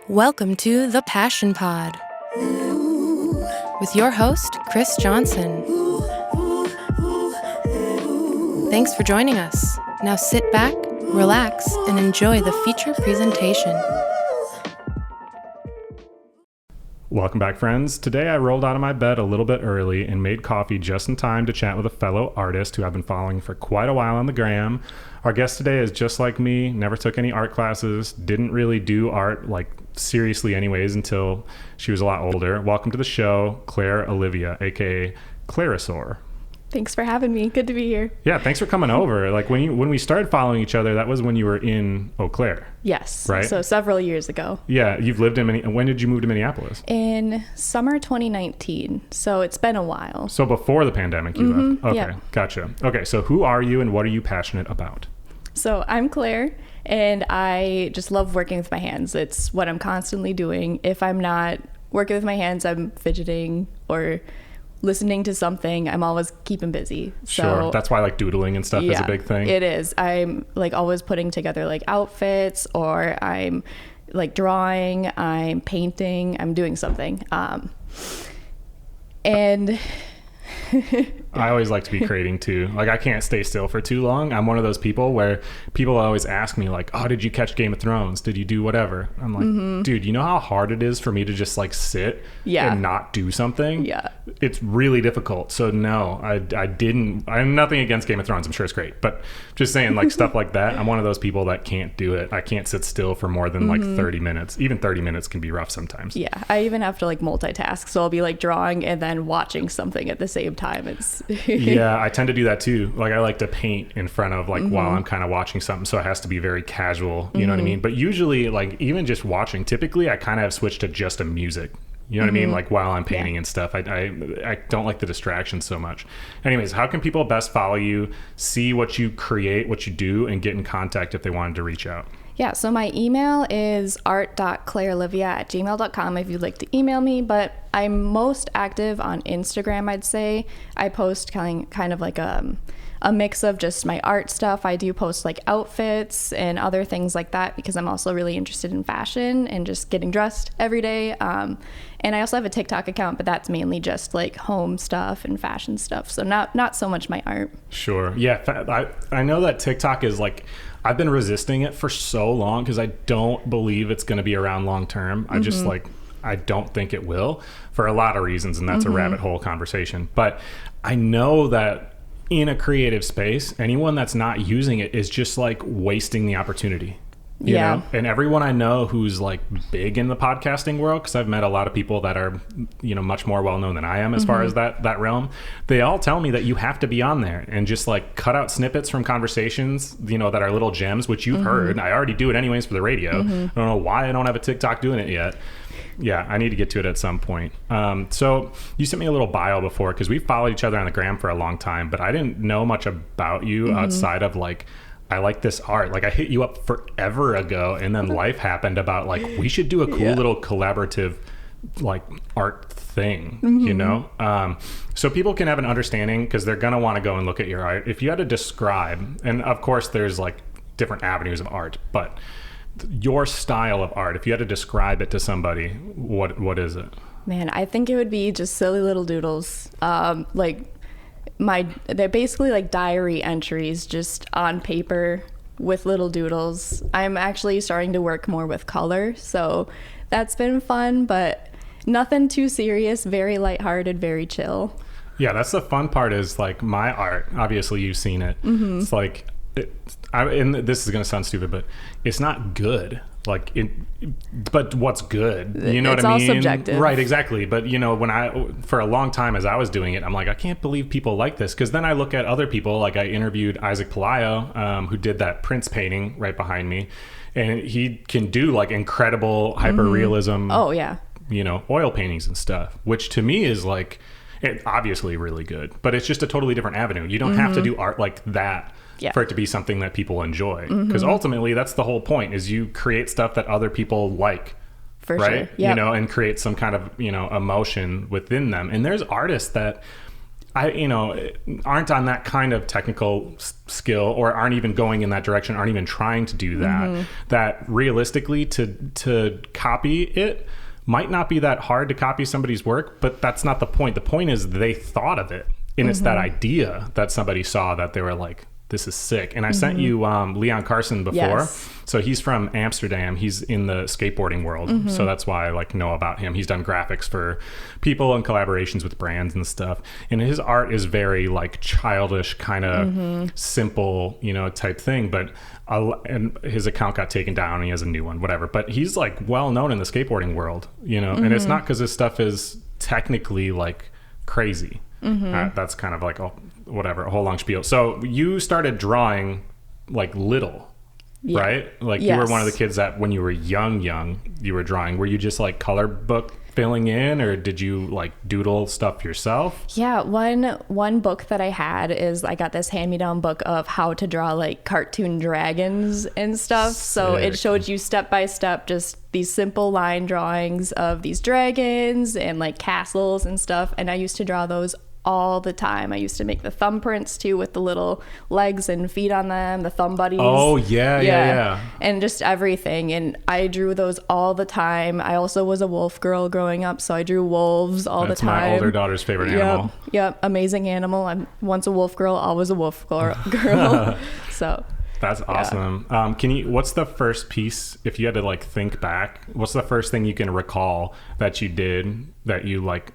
Welcome to The Passion Pod with your host, Chris Johnson. Thanks for joining us. Now sit back, relax, and enjoy the feature presentation. Welcome back, friends. Today I rolled out of my bed a little bit early and made coffee just in time to chat with a fellow artist who I've been following for quite a while on the gram. Our guest today is just like me, never took any art classes, didn't really do art seriously anyways until she was a lot older. Welcome to the show, Claire Olivia, aka Clarisaur. Thanks for having me. Good to be here. Yeah, thanks for coming over. When we started following each other, that was when you were in Eau Claire. Yes. Right? So several years ago. Yeah, you've lived in when did you move to Minneapolis? In summer 2019. So it's been a while. So before the pandemic you left. Okay, yeah. Gotcha. Okay, so who are you and what are you passionate about? So I'm Claire, and I just love working with my hands. It's what I'm constantly doing. If I'm not working with my hands, I'm fidgeting or listening to something. I'm always keeping busy. Sure. That's why doodling and stuff is a big thing. It is. I'm always putting together outfits, or I'm drawing, I'm painting, I'm doing something. And I always like to be creating too. I can't stay still for too long. I'm one of those people where people always ask me oh, did you catch Game of Thrones? Did you do whatever? I'm like, dude, you know how hard it is for me to just sit and not do something? Yeah. It's really difficult. So no, I didn't. I have nothing against Game of Thrones. I'm sure it's great. But just saying stuff like that, I'm one of those people that can't do it. I can't sit still for more than 30 minutes. Even 30 minutes can be rough sometimes. Yeah. I even have to multitask. So I'll be drawing and then watching something at the same time. It's yeah, I tend to do that too. I like to paint in front of while I'm kind of watching something, so it has to be very casual, you know what I mean? But usually even just watching, typically I kind of have switched to just a music. You know what I mean? While I'm painting and stuff. I don't like the distractions so much. Anyways, how can people best follow you, see what you create, what you do, and get in contact if they wanted to reach out? Yeah, so my email is art.claireolivia@gmail.com if you'd like to email me, but I'm most active on Instagram, I'd say. I post kind of a mix of just my art stuff. I do post outfits and other things like that because I'm also really interested in fashion and just getting dressed every day. And I also have a TikTok account, but that's mainly just home stuff and fashion stuff. So not so much my art. Sure. Yeah, I know that TikTok is I've been resisting it for so long because I don't believe it's going to be around long term. I just I don't think it will for a lot of reasons, and that's a rabbit hole conversation. But I know that in a creative space, anyone that's not using it is just wasting the opportunity. You know? And everyone I know who's big in the podcasting world, because I've met a lot of people that are, much more well known than I am as far as that realm. They all tell me that you have to be on there and just cut out snippets from conversations, that are little gems, which you've heard. I already do it anyways for the radio. I don't know why I don't have a TikTok doing it yet. Yeah, I need to get to it at some point. So you sent me a little bio before because we've followed each other on the gram for a long time, but I didn't know much about you outside of I like this art. I hit you up forever ago, and then life happened about we should do a cool little collaborative art thing, so people can have an understanding because they're gonna want to go and look at your art. If you had to describe, and of course there's different avenues of art, but your style of art, if you had to describe it to somebody, what is it? Man, I think it would be just silly little doodles. They're basically diary entries just on paper with little doodles. I'm actually starting to work more with color, so that's been fun, but nothing too serious, very lighthearted, very chill. Yeah, that's the fun part is my art, obviously you've seen it. It's and this is going to sound stupid, but it's not good. But what's good? You know what I mean? It's all subjective. Right, exactly. But for a long time as I was doing it, I'm I can't believe people like this. Because then I look at other people, I interviewed Isaac Pelayo, who did that Prince painting right behind me. And he can do incredible hyper-realism, oh yeah, oil paintings and stuff, which to me is it obviously really good. But it's just a totally different avenue. You don't have to do art like that. Yeah. For it to be something that people enjoy. Because ultimately that's the whole point is you create stuff that other people like. For right? Sure. Yep. And create some kind of, emotion within them. And there's artists that aren't on that kind of technical skill, or aren't even going in that direction, aren't even trying to do that, that realistically to copy it might not be that hard to copy somebody's work, but that's not the point. The point is they thought of it, and it's that idea that somebody saw that they were like, this is sick. And I sent you Leon Carson before. Yes. So he's from Amsterdam. He's in the skateboarding world. So that's why I like know about him. He's done graphics for people and collaborations with brands and stuff. And his art is very like childish, kind of simple, type thing. But and his account got taken down and he has a new one, whatever. But he's like well known in the skateboarding world, and it's not because his stuff is technically like crazy. That's kind of like a whole long spiel. So you started drawing like little, right? Like you were one of the kids that when you were young, you were drawing. Were you just like color book filling in, or did you like doodle stuff yourself? Yeah, one book that I had is I got this hand-me-down book of how to draw like cartoon dragons and stuff. Sick. So it showed you step by step just these simple line drawings of these dragons and like castles and stuff. And I used to draw those all the time. I used to make the thumbprints too with the little legs and feet on them, the thumb buddies. Oh yeah. And just everything. And I drew those all the time. I also was a wolf girl growing up, so I drew wolves all the time. That's my older daughter's favorite animal. Yep, amazing animal. I'm once a wolf girl, always a wolf girl. So that's awesome. What's the first piece, if you had to like think back, what's the first thing you can recall that you did that you like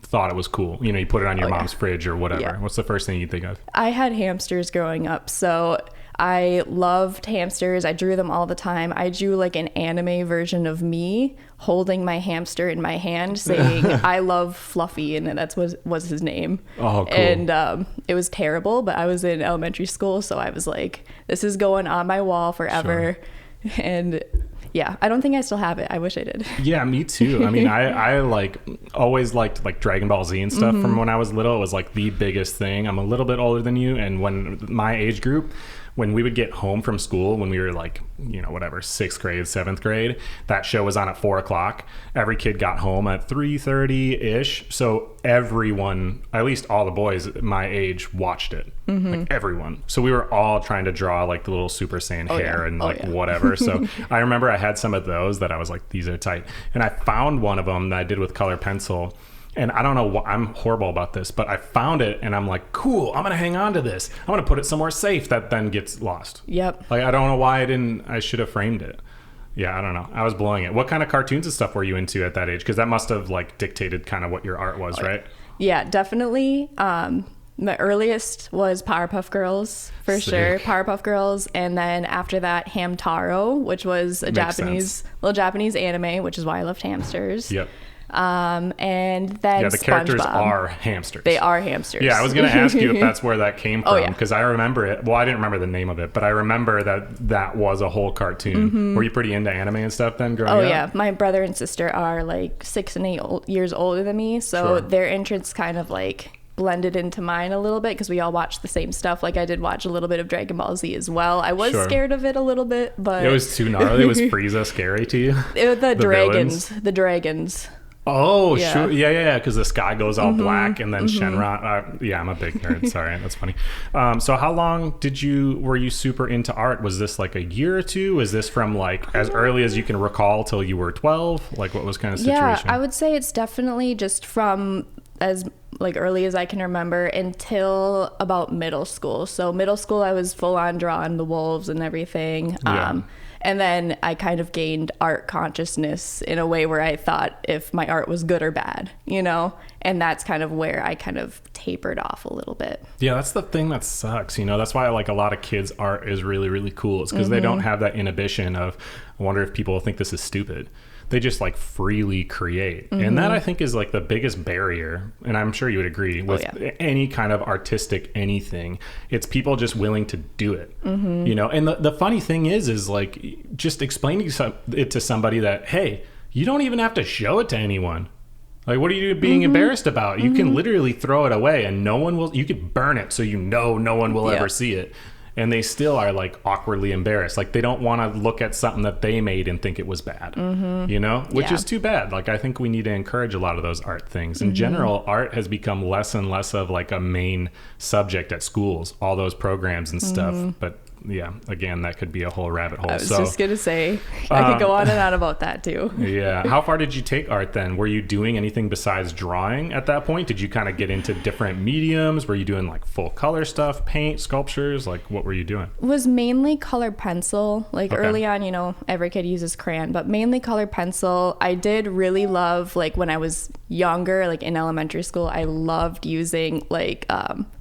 thought it was cool? You put it on your mom's fridge or whatever. Yeah. What's the first thing you think of? I had hamsters growing up, so I loved hamsters. I drew them all the time. I drew like an anime version of me holding my hamster in my hand saying I love Fluffy, and that was his name. Oh, cool. And it was terrible, but I was in elementary school, so I was like, this is going on my wall forever. Sure. And yeah, I don't think I still have it. I wish I did. Yeah, me too. I mean, I like always liked like Dragon Ball Z and stuff from when I was little. It was like the biggest thing. I'm a little bit older than you, and when my age group, when we would get home from school, when we were like, 6th grade, 7th grade, that show was on at 4:00. Every kid got home at 3:30-ish. So everyone, at least all the boys my age, watched it. Like everyone. So we were all trying to draw like the little Super Saiyan hair and whatever. So I remember I had some of those that I was like, these are tight. And I found one of them that I did with color pencil. And I don't know what, I'm horrible about this, but I found it and I'm like, cool, I'm going to hang on to this. I'm going to put it somewhere safe that then gets lost. Yep. Like, I don't know why I should have framed it. Yeah, I don't know. I was blowing it. What kind of cartoons and stuff were you into at that age? Because that must have like dictated kind of what your art was, right? Yeah, definitely. The earliest was Powerpuff Girls, for sure. Powerpuff Girls. And then after that, Hamtaro, which was a little Japanese anime, which is why I loved hamsters. Yep. And then the characters are hamsters. They are hamsters. Yeah, I was going to ask you if that's where that came from, because I remember it. Well, I didn't remember the name of it, but I remember that was a whole cartoon. Were you pretty into anime and stuff then growing up? Oh yeah, my brother and sister are like 6 and 8 years older than me, so their interests kind of like blended into mine a little bit because we all watched the same stuff. Like I did watch a little bit of Dragon Ball Z as well. I was scared of it a little bit, but it was too gnarly. Was Frieza scary to you? The dragons. Oh, sure. Yeah. Because the sky goes all black, and then Shenron. I'm a big nerd. Sorry, that's funny. So how long were you super into art? Was this like a year or two? Was this from like as early as you can recall till you were 12? Like what was kind of situation? Yeah, I would say it's definitely just from as like early as I can remember until about middle school. So middle school, I was full on drawing the wolves and everything. Yeah. And then I kind of gained art consciousness in a way where I thought if my art was good or bad, and that's kind of where I kind of tapered off a little bit. Yeah, that's the thing that sucks. That's why like a lot of kids' art is really, really cool. It's because they don't have that inhibition of, I wonder if people think this is stupid. They just like freely create. And that I think is like the biggest barrier. And I'm sure you would agree with any kind of artistic anything. It's people just willing to do it, and the funny thing is like just explaining it to somebody that, hey, you don't even have to show it to anyone. Like, what are you being embarrassed about? You can literally throw it away and no one will, you could burn it so no one will ever see it. and they still are like awkwardly embarrassed. Like they don't want to look at something that they made and think it was bad, you know, which is too bad. Like I think we need to encourage a lot of those art things. In general, art has become less and less of like a main subject at schools, all those programs and stuff. But yeah, again, that could be a whole rabbit hole. I was just going to say, I could go on and on about that too. Yeah. How far did you take art then? Were you doing anything besides drawing at that point? Did you kind of get into different mediums? Were you doing like full color stuff, paint, sculptures? Like what were you doing? Was mainly colored pencil. Like early on, you know, every kid uses crayon, but mainly colored pencil. I did really love, like when I was younger, like in elementary school, I loved using like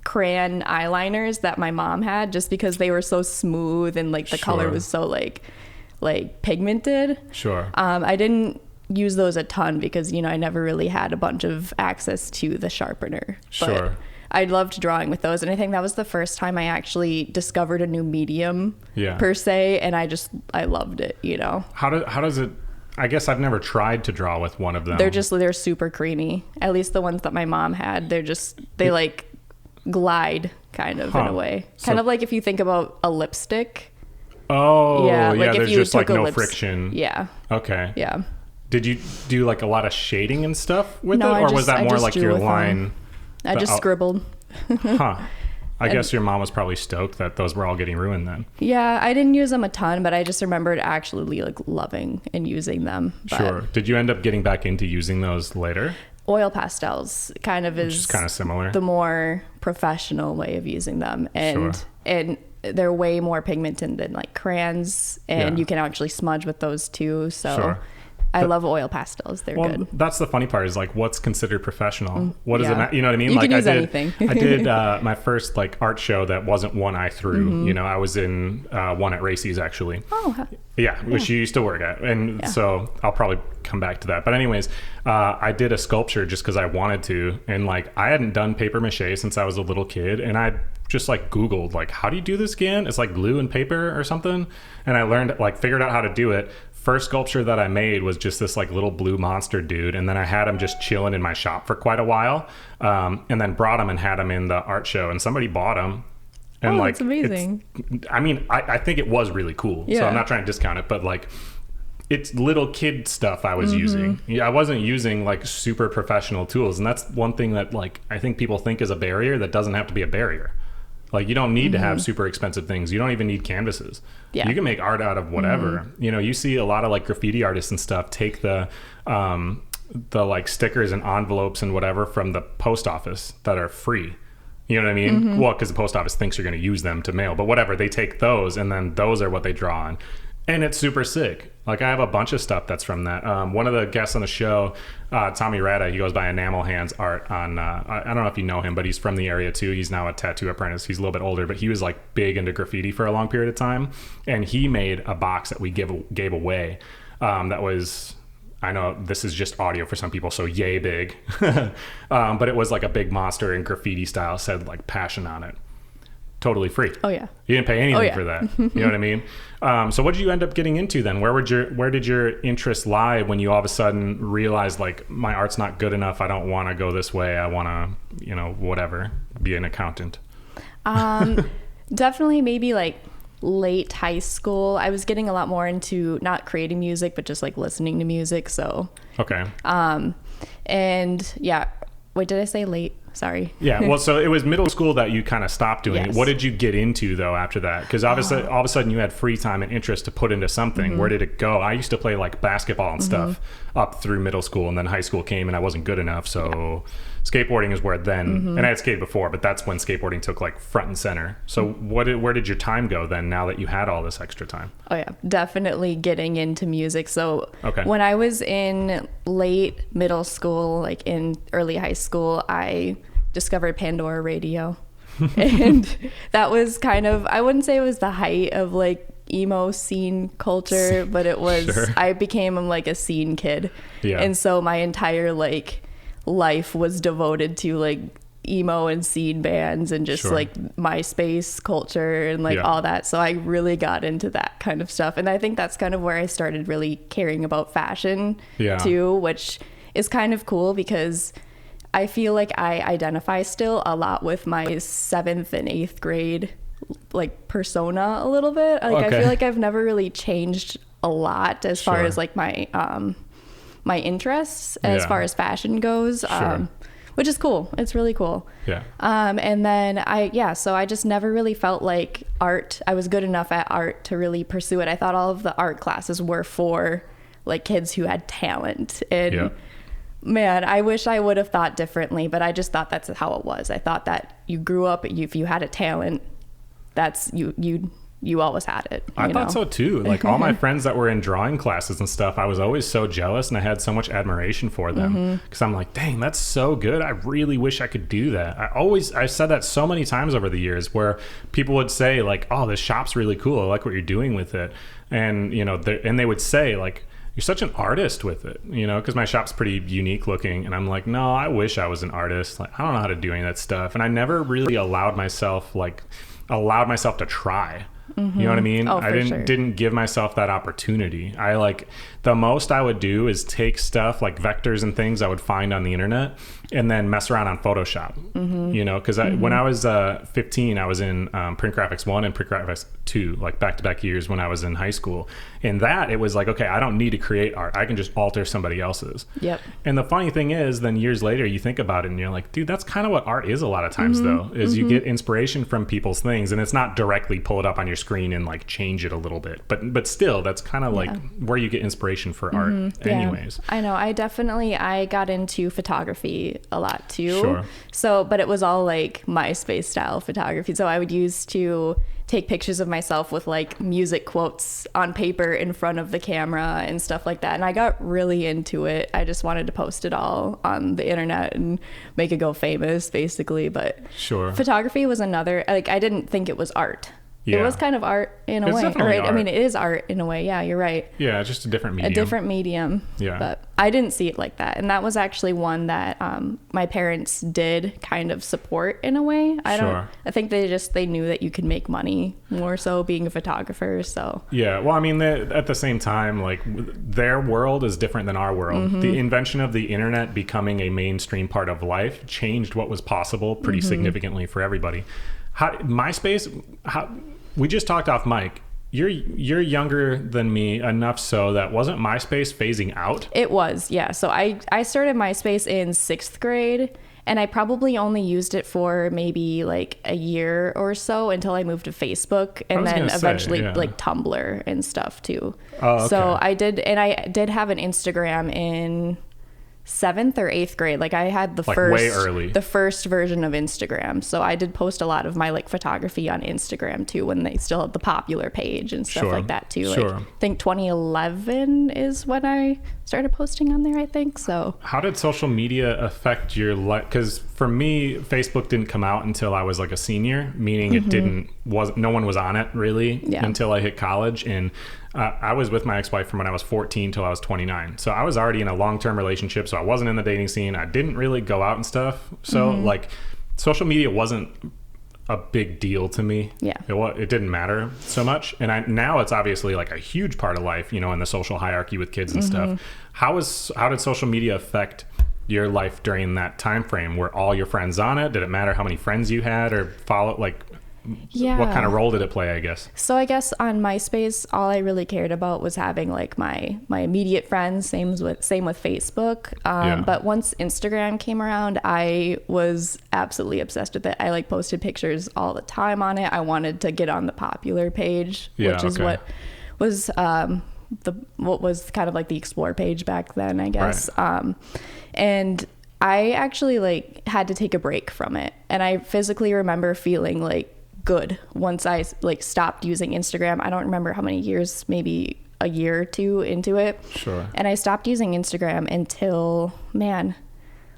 crayon eyeliners that my mom had, just because they were so smooth and like the color was so like pigmented. Sure. I didn't use those a ton because, you know, I never really had a bunch of access to the sharpener. Sure. But I loved drawing with those, and I think that was the first time I actually discovered a new medium per se, and I loved it, you know. How does it, I guess I've never tried to draw with one of them. They're super creamy. At least the ones that my mom had, they like glide kind of in a way. Kind of like if you think about a lipstick. Oh, yeah, like if there's you just like no lips, friction. Yeah. Okay. Yeah. Did you do like a lot of shading and stuff with No, it? Or was that more like your line? I just scribbled. I guess your mom was probably stoked that those were all getting ruined then. Yeah, I didn't use them a ton, but I just remembered actually like loving and using them. Sure. Did you end up getting back into using those later? Oil pastels kind of is kind of similar. The more professional way of using them, and they're way more pigmented than like crayons, and you can actually smudge with those too. So I love oil pastels. They're good. That's the funny part is like what's considered professional. What does it matter? You know what I mean? You like can use anything. I did my first like art show that wasn't one I threw. You know, I was in one at Racy's actually. Oh. Yeah, which you used to work at. And so I'll probably come back to that. But anyways, I did a sculpture just because I wanted to. And like I hadn't done paper mache since I was a little kid. And I just like Googled like, how do you do this again? It's like glue and paper or something. And I learned, like figured out how to do it. First sculpture that I made was just this like little blue monster dude. And then I had him just chilling in my shop for quite a while. And then brought him and had him in the art show. And somebody bought him. And like, that's amazing. I mean, I think it was really cool. So I'm not trying to discount it, but like it's little kid stuff I was using. Yeah, I wasn't using like super professional tools. And that's one thing that like I think people think is a barrier that doesn't have to be a barrier. Like you don't need to have super expensive things. You don't even need canvases. You can make art out of whatever. You know, you see a lot of like graffiti artists and stuff take the like stickers and envelopes and whatever from the post office that are free. You know what I mean? Well, because the post office thinks you're going to use them to mail, but whatever, they take those and then those are what they draw on. And it's super sick. Like I have a bunch of stuff that's from that. One of the guests on the show, Tommy Rada, he goes by Enamel Hands Art on, I don't know if you know him, but he's from the area too. He's now a tattoo apprentice. He's a little bit older, but he was like big into graffiti for a long period of time. And he made a box that we gave away that was... I know this is just audio for some people, so yay big. But it was like a big monster in graffiti style, said like passion on it. Totally free. Oh yeah. You didn't pay anything for that. You know what I mean? So what did you end up getting into then? Where did your interest lie when you all of a sudden realized like my art's not good enough, I don't want to go this way, I want to, you know, whatever, be an accountant? Definitely maybe like late high school. I was getting a lot more into not creating music, but just like listening to music. So and yeah, wait, did I say late? Sorry. Yeah, well, so it was middle school that you kind of stopped doing it. What did you get into though after that? Because obviously all of a sudden you had free time and interest to put into something. Where did it go? I used to play like basketball and stuff up through middle school, and then high school came and I wasn't good enough, so skateboarding is where then, and I had skated before, but that's when skateboarding took like front and center. So where did your time go then, now that you had all this extra time? Oh yeah, definitely getting into music. So when I was in late middle school, like in early high school, I discovered Pandora Radio. And that was kind of, I wouldn't say it was the height of like emo scene culture, but it was, I became like a scene kid. And so my entire like life was devoted to like emo and scene bands and just like MySpace culture and like all that. So I really got into that kind of stuff. And I think that's kind of where I started really caring about fashion too, which is kind of cool because I feel like I identify still a lot with my 7th and 8th grade like persona a little bit. Like I feel like I've never really changed a lot as far as like my my interests as far as fashion goes. Which is cool. It's really cool. Yeah. And then so I just never really felt like I was good enough at art to really pursue it. I thought all of the art classes were for like kids who had talent. And man, I wish I would have thought differently, but I just thought that's how it was. I thought that you grew up, if you had a talent, that's you always had it. I thought so too. Like all my friends that were in drawing classes and stuff, I was always so jealous, and I had so much admiration for them because I'm like, dang, that's so good. I really wish I could do that. I've said that so many times over the years where people would say like, oh, this shop's really cool. I like what you're doing with it. And, you know, and they would say like, you're such an artist with it, you know, because my shop's pretty unique looking. And I'm like, no, I wish I was an artist. Like, I don't know how to do any of that stuff. And I never really allowed myself to try. You know what I mean? I didn't give myself that opportunity. The most I would do is take stuff like vectors and things I would find on the internet and then mess around on Photoshop, you know, because when I was 15, I was in Print Graphics 1 and Print Graphics 2, like back-to-back years when I was in high school. And that, it was like, okay, I don't need to create art. I can just alter somebody else's. Yep. And the funny thing is, then years later, you think about it and you're like, dude, that's kind of what art is a lot of times, though, is you get inspiration from people's things. And it's not directly pull it up on your screen and like change it a little bit. But still, that's kind of like where you get inspiration for art anyways. I know. I got into photography a lot too. So, but it was all like MySpace style photography. So I would use to take pictures of myself with like music quotes on paper in front of the camera and stuff like that. And I got really into it. I just wanted to post it all on the internet and make it go famous basically. But photography was another, like, I didn't think it was art. It was kind of art in a way. Right? I mean, it is art in a way. Yeah, you're right. Yeah, just a different medium. Yeah. But I didn't see it like that. And that was actually one that my parents did kind of support in a way. I think they knew that you could make money more so being a photographer. So yeah. Well, I mean, at the same time, like their world is different than our world. The invention of the internet becoming a mainstream part of life changed what was possible pretty significantly for everybody. We just talked off mic. You're younger than me enough so that wasn't MySpace phasing out? It was, yeah. So I started MySpace in 6th grade, and I probably only used it for maybe like a year or so until I moved to Facebook, and then eventually like Tumblr and stuff too. Oh, okay. So I did have an Instagram in 7th or 8th grade. Like I had the first version of Instagram. So I did post a lot of my like photography on Instagram too, when they still had the popular page and stuff like that too. Like, I think 2011 is when I started posting on there, I think. So how did social media affect your life? Because for me, Facebook didn't come out until I was like a senior, meaning no one was on it really until I hit college. And I was with my ex-wife from when I was 14 till I was 29. So I was already in a long-term relationship. So I wasn't in the dating scene. I didn't really go out and stuff. So like social media wasn't a big deal to me. Yeah. It didn't matter so much. And now it's obviously like a huge part of life, you know, in the social hierarchy with kids and stuff. How did social media affect your life during that time frame? Were all your friends on it? Did it matter how many friends you had or what kind of role did it play, I guess? So I guess on MySpace, all I really cared about was having like my immediate friends, same with Facebook. But once Instagram came around, I was absolutely obsessed with it. I like posted pictures all the time on it. I wanted to get on the popular page, which is what was what was kind of like the explore page back then, I guess. Right. And I actually like had to take a break from it. And I physically remember feeling like good once I like stopped using Instagram. I don't remember how many years, maybe a year or two into it. Sure. And I stopped using Instagram until,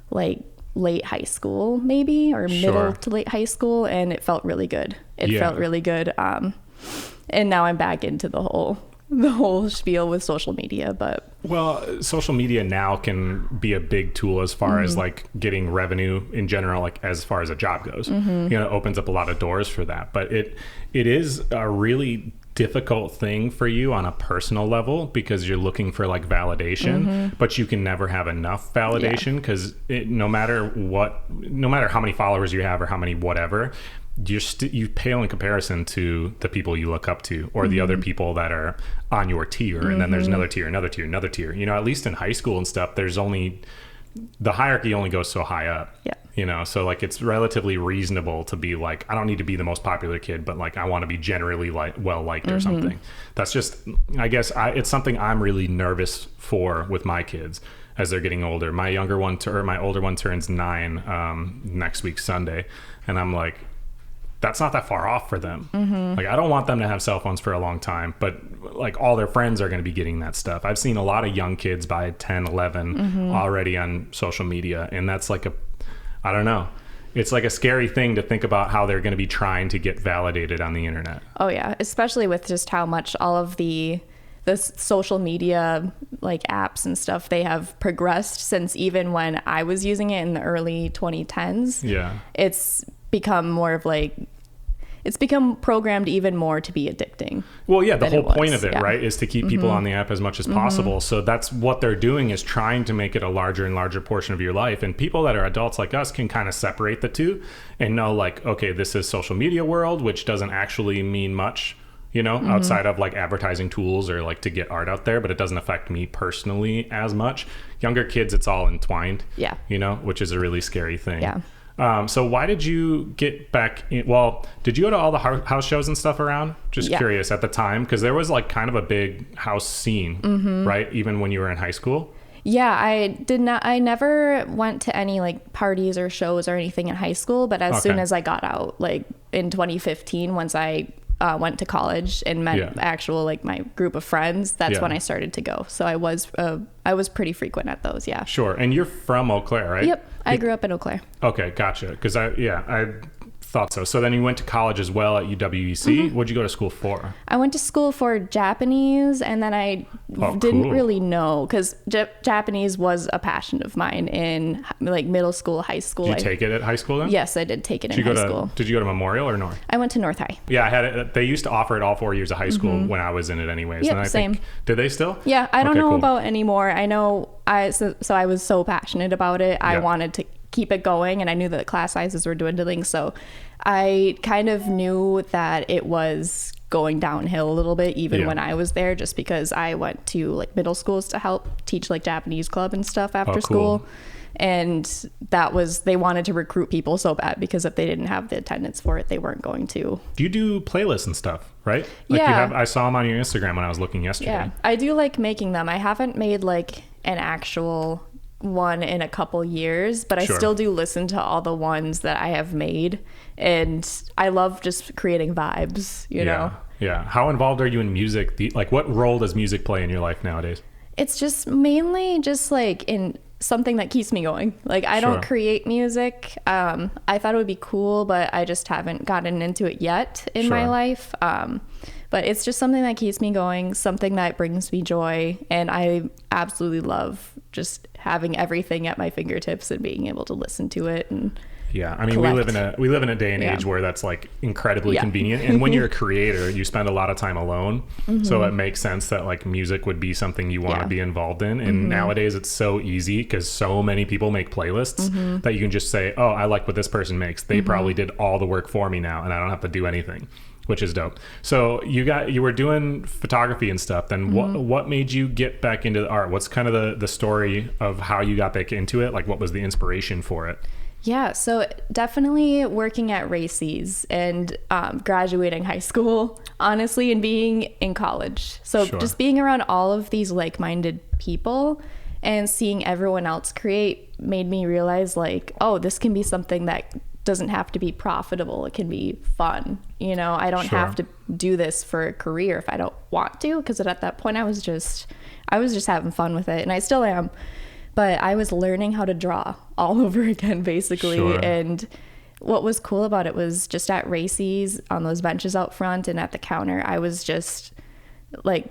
like late high school maybe, or middle to late high school. And it felt really good. It felt really good. And now I'm back into the whole spiel with social media. But social media now can be a big tool as far as like getting revenue in general, like as far as a job goes. You know, it opens up a lot of doors for that. But it is a really difficult thing for you on a personal level because you're looking for like validation, but you can never have enough validation because no matter how many followers you have or how many whatever, you pale in comparison to the people you look up to, or the other people that are on your tier. And then there's another tier, another tier, another tier. You know, at least in high school and stuff, the hierarchy only goes so high up. Yeah. You know, so like it's relatively reasonable to be like, I don't need to be the most popular kid, but like I want to be generally well liked or something. That's just, I guess it's something I'm really nervous for with my kids as they're getting older. My older one turns 9 next week Sunday, and I'm like, that's not that far off for them. Like, I don't want them to have cell phones for a long time, but like all their friends are going to be getting that stuff. I've seen a lot of young kids by 10, 11 already on social media. And that's like I don't know. It's like a scary thing to think about how they're going to be trying to get validated on the internet. Oh yeah. Especially with just how much all of the social media like apps and stuff, they have progressed since even when I was using it in the early 2010s. Yeah. It's become more of like, it's become programmed even more to be addicting. Well, yeah, the whole point of it, yeah. right, is to keep people on the app as much as possible. So that's what they're doing, is trying to make it a larger and larger portion of your life. And people that are adults like us can kind of separate the two and know like, okay, this is social media world, which doesn't actually mean much, you know, outside of like advertising tools or like to get art out there, but it doesn't affect me personally as much. Younger kids, it's all entwined, Yeah. you know, which is a really scary thing. Yeah. So why did you get back in? Well, did you go to all the house shows and stuff around? Just Yeah. curious at the time, because there was like kind of a big house scene, right? Even when you were in high school. Yeah, I never went to any like parties or shows or anything in high school, but as soon as I got out, like in 2015, once I went to college and met actual like my group of friends, that's when I started to go. So I was pretty frequent at those. Yeah. Sure. And you're from Eau Claire, right? Yep. I grew up in Eau Claire. Okay. Gotcha. Because I thought so. So then you went to college as well at UWEC. What'd you go to school for? I went to school for Japanese, and then I didn't really know, because Japanese was a passion of mine in like middle school, high school. Did you take it at high school then? Yes, I did take it in high school. Did you go to Memorial or North? I went to North High. Yeah, I had it. They used to offer it all 4 years of high school when I was in it anyways. Yep, and I same. Did they still? Yeah, I don't know cool. about anymore. I know so I was so passionate about it. I wanted to keep it going, and I knew that the class sizes were dwindling, so I kind of knew that it was going downhill a little bit even when I was there, just because I went to like middle schools to help teach like Japanese club and stuff after school. And they wanted to recruit people so bad, because if they didn't have the attendance for it, they weren't going to. Do you do playlists and stuff, right? Like I saw them on your Instagram when I was looking yesterday. Yeah, I do like making them. I haven't made like an actual one in a couple years, but I still do listen to all the ones that I have made, and I love just creating vibes, you know? Yeah. How involved are you in music? Like, what role does music play in your life nowadays? It's just mainly just like in something that keeps me going. Like, I don't create music. I thought it would be cool, but I just haven't gotten into it yet in my life. But it's just something that keeps me going, something that brings me joy, and I absolutely love just having everything at my fingertips and being able to listen to it. And yeah, I mean, we live in a day and age where that's like incredibly convenient. And when you're a creator, you spend a lot of time alone, so it makes sense that like music would be something you want to be involved in. And nowadays, it's so easy because so many people make playlists that you can just say, "Oh, I like what this person makes. They probably did all the work for me now, and I don't have to do anything." Which is dope. So you were doing photography and stuff. Then what made you get back into the art? What's kind of the story of how you got back into it? Like, what was the inspiration for it? Yeah, so definitely working at Racy's and graduating high school, honestly, and being in college. So just being around all of these like-minded people and seeing everyone else create made me realize like, oh, this can be something that doesn't have to be profitable. It can be fun. You know, I don't have to do this for a career if I don't want to, because at that point I was just having fun with it, and I still am. But I was learning how to draw all over again, basically. And what was cool about it was just at Racy's, on those benches out front and at the counter, I was just like,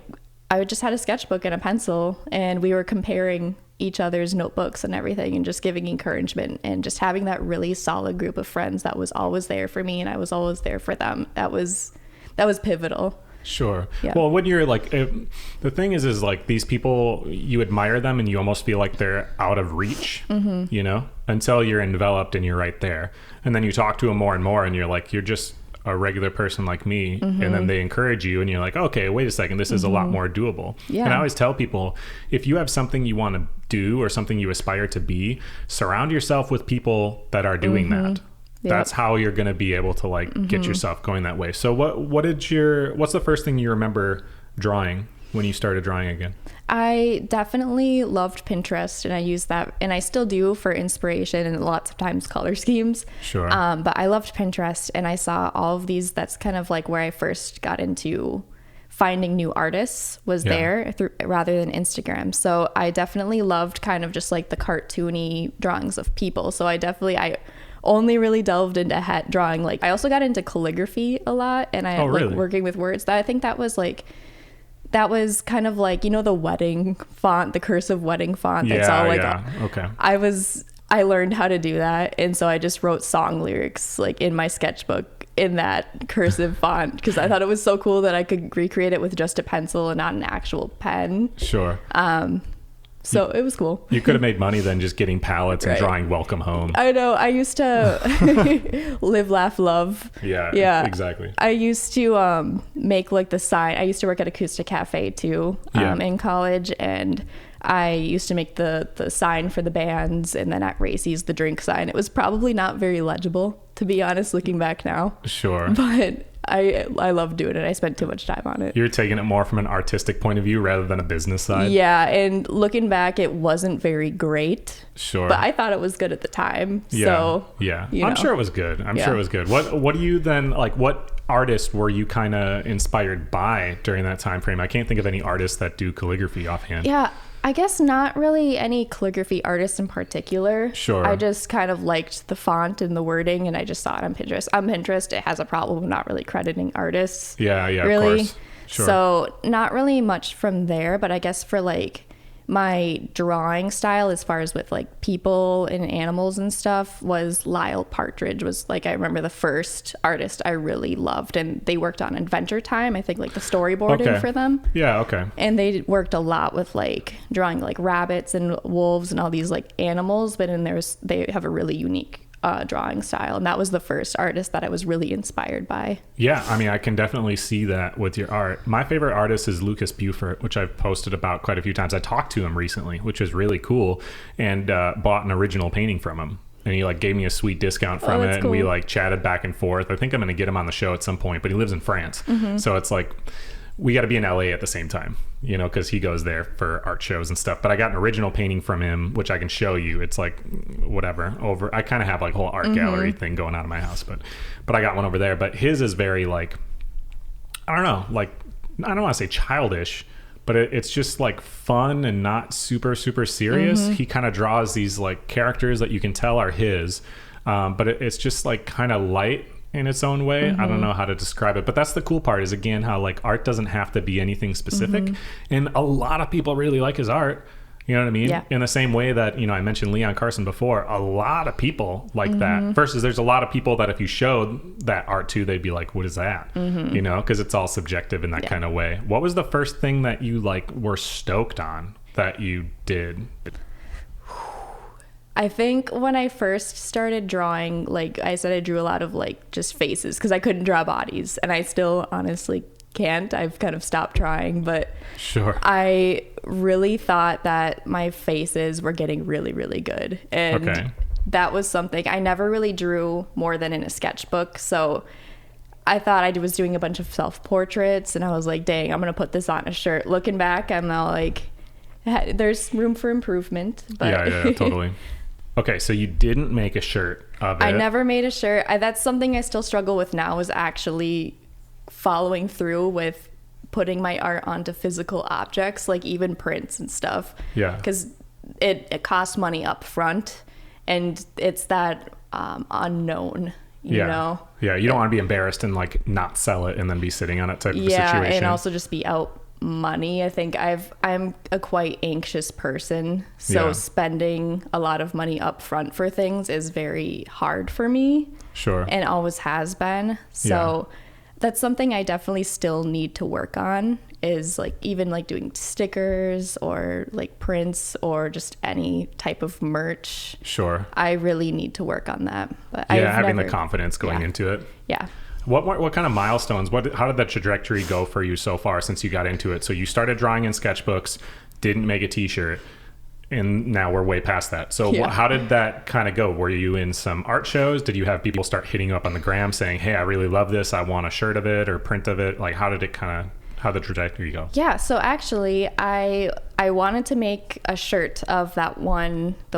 I just had a sketchbook and a pencil, and we were comparing each other's notebooks and everything, and just giving encouragement, and just having that really solid group of friends that was always there for me, and I was always there for them. That was pivotal. Sure. Yeah. Well, when you're like, the thing is like these people, you admire them and you almost feel like they're out of reach, you know, until you're enveloped and you're right there. And then you talk to them more and more and you're like, you're just a regular person like me. And then they encourage you and you're like, okay, wait a second, this is a lot more doable. Yeah. And I always tell people, if you have something you want to do or something you aspire to be, surround yourself with people that are doing that. Yep. That's how you're going to be able to like get yourself going that way. So what's the first thing you remember drawing when you started drawing again? I definitely loved Pinterest, and I used that, and I still do, for inspiration and lots of times color schemes. Sure. But I loved Pinterest, and I saw all of these. That's kind of like where I first got into finding new artists, was there rather than Instagram. So I definitely loved kind of just like the cartoony drawings of people. So I only really delved into drawing. Like I also got into calligraphy a lot, and I like working with words. I think that was kind of like, you know, the wedding font, the cursive wedding font. That's all like, okay. I learned how to do that. And so I just wrote song lyrics like in my sketchbook in that cursive font, because I thought it was so cool that I could recreate it with just a pencil and not an actual pen. Sure. So it was cool. You could have made money then just getting palettes and drawing Welcome Home. I know. I used to live, laugh, love. Yeah, exactly. I used to make like the sign. I used to work at Acoustic Cafe too in college, and I used to make the sign for the bands, and then at Racy's, the drink sign. It was probably not very legible, to be honest, looking back now. Sure. But I love doing it. I spent too much time on it. You're taking it more from an artistic point of view rather than a business side. Yeah, and looking back, it wasn't very great. Sure. But I thought it was good at the time. Yeah. So yeah. You know. I'm sure it was good. I'm sure it was good. What do you then like? What artist were you kind of inspired by during that time frame? I can't think of any artists that do calligraphy offhand. Yeah. I guess not really any calligraphy artists in particular. Sure. I just kind of liked the font and the wording, and I just saw it on Pinterest. On Pinterest, it has a problem of not really crediting artists. Yeah, really. Of course. Sure. So not really much from there, but I guess for like my drawing style, as far as with like people and animals and stuff, was Lyle Partridge. Was like, I remember the first artist I really loved, and they worked on Adventure Time, I think, like the storyboarding for them. Yeah, okay. And they worked a lot with like drawing like rabbits and wolves and all these like animals, but they have a really unique drawing style, and that was the first artist that I was really inspired by. Yeah, I mean, I can definitely see that with your art. My favorite artist is Lucas Buford, which I've posted about quite a few times. I talked to him recently, which was really cool, and bought an original painting from him. And he like gave me a sweet discount from it, and we like chatted back and forth. I think I'm going to get him on the show at some point, but he lives in France. So it's like, we got to be in LA at the same time, you know, because he goes there for art shows and stuff. But I got an original painting from him, which I can show you. It's like whatever over. I kind of have like a whole art gallery thing going on in my house, but I got one over there. But his is very like, I don't know, like, I don't want to say childish, but it's just like fun and not super serious. He kind of draws these like characters that you can tell are his, but it's just like kind of light in its own way. I don't know how to describe it, but that's the cool part, is again how like art doesn't have to be anything specific, and a lot of people really like his art, you know what I mean? In the same way that, you know, I mentioned Leon Carson before, a lot of people like that, versus there's a lot of people that if you showed that art to, they'd be like, what is that? You know, because it's all subjective in that kind of way. What was the first thing that you like were stoked on that you did? I think when I first started drawing, like I said, I drew a lot of like just faces, because I couldn't draw bodies, and I still honestly can't. I've kind of stopped trying, but sure, I really thought that my faces were getting really, really good, and that was something I never really drew more than in a sketchbook. So I thought I was doing a bunch of self-portraits, and I was like, dang, I'm gonna put this on a shirt. Looking back, I'm now like, there's room for improvement. But yeah, totally. Okay, so you didn't make a shirt of it. I never made a shirt. That's something I still struggle with now, is actually following through with putting my art onto physical objects, like even prints and stuff. Yeah. Because it costs money up front, and it's that unknown, you know? Yeah, you don't want to be embarrassed and like not sell it and then be sitting on it type of situation. Yeah, and also just be out money. I think I'm a quite anxious person, so spending a lot of money up front for things is very hard for me. Sure. And always has been. So that's something I definitely still need to work on, is like even like doing stickers or like prints or just any type of merch. Sure. I really need to work on that. But Yeah, having the confidence going Yeah. into it. Yeah. What kind of milestones? How did that trajectory go for you so far since you got into it? So you started drawing in sketchbooks, didn't make a t-shirt, and now we're way past that. So Yeah. how did that kind of go? Were you in some art shows? Did you have people start hitting you up on the gram saying, hey, I really love this, I want a shirt of it or print of it? Like, how did the trajectory go? Yeah, so actually I wanted to make a shirt of the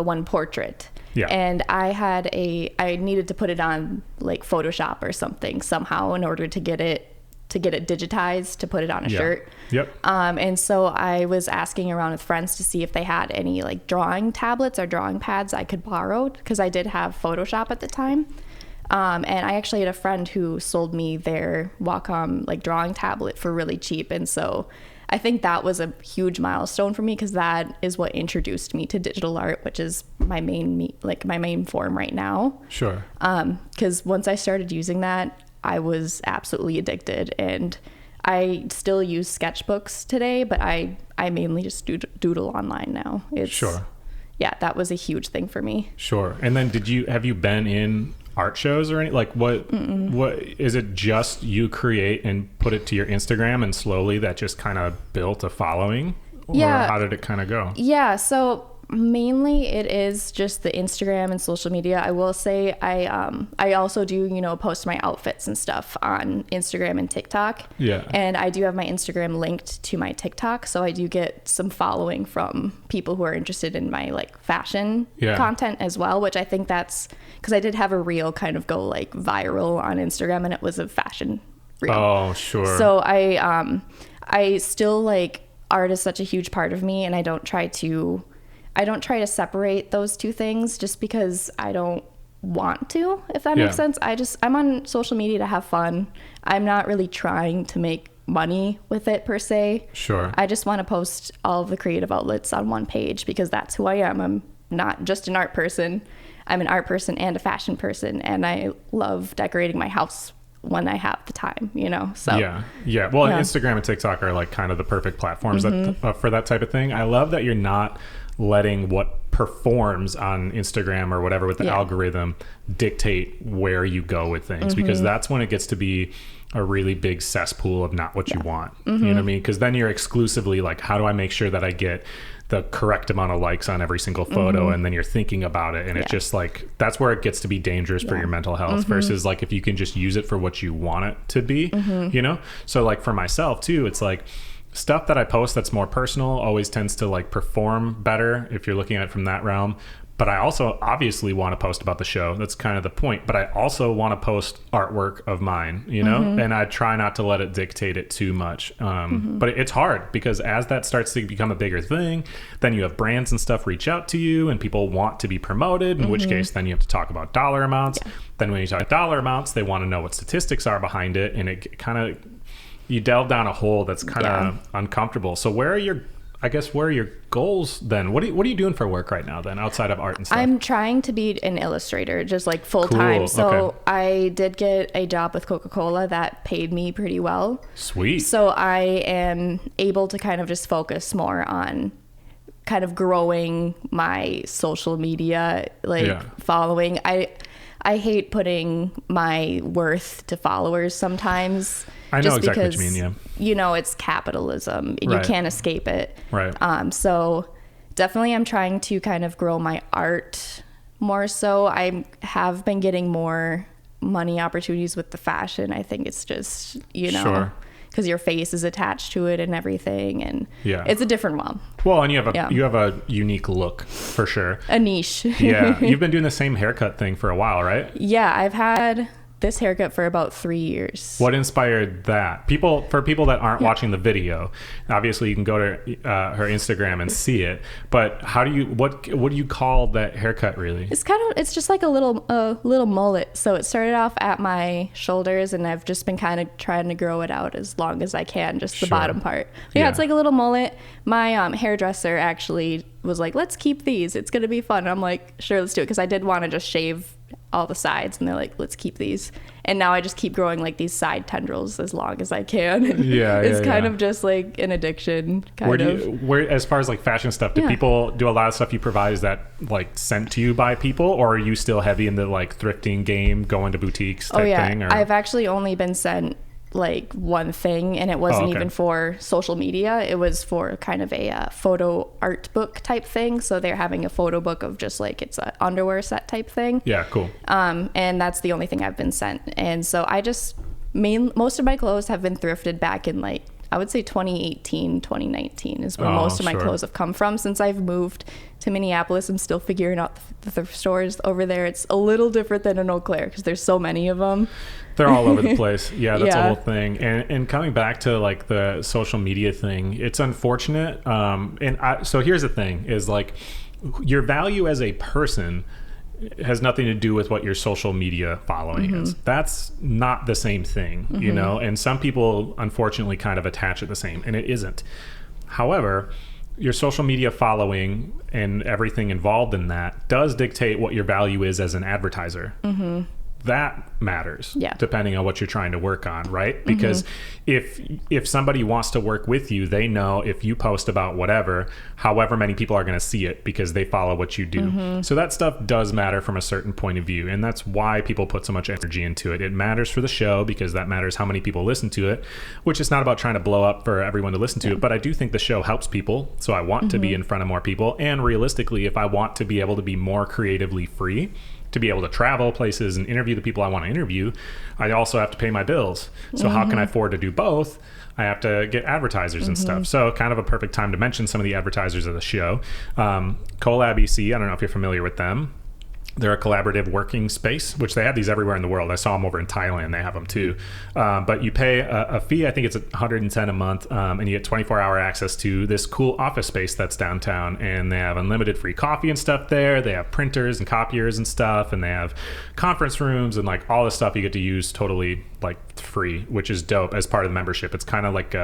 one portrait. Yeah. And I needed to put it on like Photoshop or something somehow in order to get it digitized to put it on a shirt. Yep. And so I was asking around with friends to see if they had any like drawing tablets or drawing pads I could borrow, because I did have Photoshop at the time. And I actually had a friend who sold me their Wacom like drawing tablet for really cheap. And so I think that was a huge milestone for me, because that is what introduced me to digital art, which is my main form right now. Sure. Because once I started using that, I was absolutely addicted, and I still use sketchbooks today, but I mainly just doodle online now. Sure. Yeah, that was a huge thing for me. Sure. And then have you been in art shows or any, like what is it, just you create and put it to your Instagram and slowly that just kind of built a following? Or Yeah. how did it kind of go? Yeah, so mainly it is just the Instagram and social media. I will say I also do, post my outfits and stuff on Instagram and TikTok. Yeah. And I do have my Instagram linked to my TikTok, so I do get some following from people who are interested in my like fashion content as well, which I think that's because I did have a reel kind of go like viral on Instagram, and it was a fashion reel. Oh, sure. So I still like art is such a huge part of me, and I don't try to separate those two things just because I don't want to, if that makes sense. I'm on social media to have fun. I'm not really trying to make money with it per se. Sure. I just want to post all of the creative outlets on one page because that's who I am. I'm not just an art person. I'm an art person and a fashion person, and I love decorating my house when I have the time, so yeah. Well, Instagram and TikTok are like kind of the perfect platforms that for that type of thing. I love that you're not letting what performs on Instagram or whatever with the algorithm dictate where you go with things, because that's when it gets to be a really big cesspool of not what you want. You know what I mean? Because then you're exclusively like, how do I make sure that I get the correct amount of likes on every single photo? And then you're thinking about it, and it's just like, that's where it gets to be dangerous for your mental health versus like if you can just use it for what you want it to be, So like for myself too, it's like stuff that I post that's more personal always tends to like perform better if you're looking at it from that realm. But I also obviously want to post about the show. That's kind of the point. But I also want to post artwork of mine, and I try not to let it dictate it too much. But it's hard because as that starts to become a bigger thing, then you have brands and stuff reach out to you and people want to be promoted, in which case then you have to talk about dollar amounts. Then when you talk dollar amounts, they want to know what statistics are behind it. And it kind of, you delve down a hole that's kind of uncomfortable. So where are your goals then? What are you doing for work right now then, outside of art and stuff? I'm trying to be an illustrator, just like full time. Cool. So Okay. I did get a job with Coca-Cola that paid me pretty well. Sweet. So I am able to kind of just focus more on kind of growing my social media following. I hate putting my worth to followers sometimes. I know just exactly because, what you mean, it's capitalism. You Right. can't escape it. Right. So definitely I'm trying to kind of grow my art more so. I have been getting more money opportunities with the fashion. I think it's just, Sure. because your face is attached to it and everything, and Yeah. it's a different one. Well, and you have a unique look for sure. A niche. Yeah. You've been doing the same haircut thing for a while, right? Yeah, I've had this haircut for about 3 years. What inspired that? For people that aren't watching the video, obviously you can go to her Instagram and see it. But what do you call that haircut really? It's just like a little mullet. So it started off at my shoulders, and I've just been kind of trying to grow it out as long as I can, just the Sure. bottom part. But yeah, it's like a little mullet. My hairdresser actually was like, let's keep these. It's going to be fun. And I'm like, sure, let's do it. Because I did want to just shave all the sides, and they're like, let's keep these. And now I just keep growing like these side tendrils as long as I can. It's kind of just like an addiction where as far as like fashion stuff, do people do a lot of stuff you provide, is that like sent to you by people, or are you still heavy in the like thrifting game, going to boutiques type thing? Or? I've actually only been sent like one thing, and it wasn't even for social media. It was for kind of a photo art book type thing. So they're having a photo book of just like, it's a underwear set type thing. Yeah, cool. And that's the only thing I've been sent. And so I just most of my clothes have been thrifted back in like, I would say 2018, 2019 is where most of my clothes have come from. Since I've moved to Minneapolis, I'm still figuring out the thrift stores over there. It's a little different than in Eau Claire because there's so many of them. They're all over the place. Yeah, that's the whole thing. And coming back to like the social media thing, it's unfortunate. So here's the thing is like your value as a person has nothing to do with what your social media following is. That's not the same thing, you know, and some people unfortunately kind of attach it the same, and it isn't. However, your social media following and everything involved in that does dictate what your value is as an advertiser. That matters depending on what you're trying to work on, right? Because if somebody wants to work with you, they know if you post about whatever, however many people are going to see it because they follow what you do. So that stuff does matter from a certain point of view, and that's why people put so much energy into it. It matters for the show because that matters how many people listen to it, which is not about trying to blow up for everyone to listen to it, but I do think the show helps people, so I want to be in front of more people. And realistically, if I want to be able to be more creatively free, to be able to travel places and interview the people I want to interview, I also have to pay my bills. So how can I afford to do both? I have to get advertisers and stuff. So kind of a perfect time to mention some of the advertisers of the show. Collab EC, I don't know if you're familiar with them. They're a collaborative working space, which they have these everywhere in the world. I saw them over in Thailand. They have them too. But you pay a fee. I think it's $110 a month, and you get 24-hour access to this cool office space that's downtown. And they have unlimited free coffee and stuff there. They have printers and copiers and stuff. And they have conference rooms and like all this stuff you get to use totally like free, which is dope as part of the membership. It's kind of like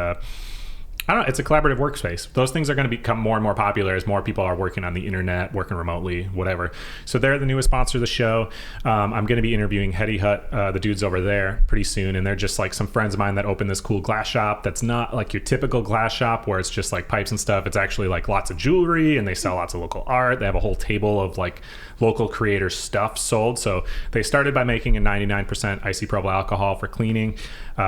I don't know, it's a collaborative workspace. Those things are going to become more and more popular as more people are working on the internet, working remotely, whatever. So they're the newest sponsor of the show. I'm going to be interviewing Hetty Hut, the dudes over there, pretty soon. And they're just like some friends of mine that opened this cool glass shop that's not like your typical glass shop where it's just like pipes and stuff. It's actually like lots of jewelry, and they sell lots of local art. They have a whole table of like local creator stuff sold. So they started by making a 99% isopropyl alcohol for cleaning.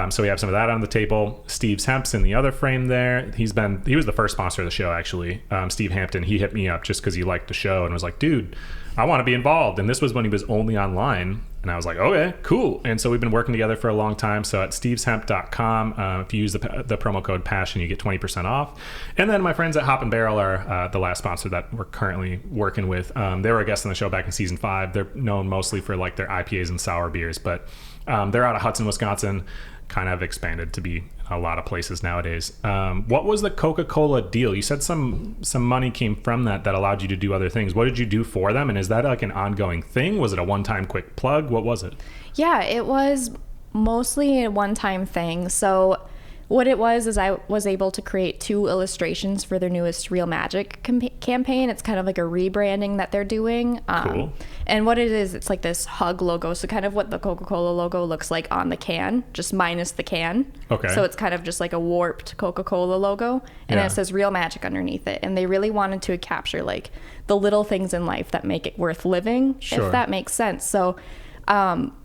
So we have some of that on the table. Steve's Hemp's in the other frame there. He was the first sponsor of the show, actually. Steve Hampton, he hit me up just because he liked the show and was like, dude, I want to be involved. And this was when he was only online. And I was like, okay, cool. And so we've been working together for a long time. So at steveshemp.com, if you use the promo code PASSION, you get 20% off. And then my friends at Hop and Barrel are the last sponsor that we're currently working with. They were a guest on the show back in season 5. They're known mostly for like their IPAs and sour beers, but they're out of Hudson, Wisconsin. Kind of expanded to be a lot of places nowadays. What was the Coca-Cola deal? You said some money came from that allowed you to do other things. What did you do for them? And is that like an ongoing thing? Was it a one-time quick plug? What was it? Yeah, it was mostly a one-time thing. So what it was is I was able to create 2 illustrations for their newest Real Magic campaign. It's kind of like a rebranding that they're doing. Cool. And what it is, it's like this hug logo. So kind of what the Coca-Cola logo looks like on the can, just minus the can. Okay. So it's kind of just like a warped Coca-Cola logo. And then it says Real Magic underneath it. And they really wanted to capture like the little things in life that make it worth living, if that makes sense. So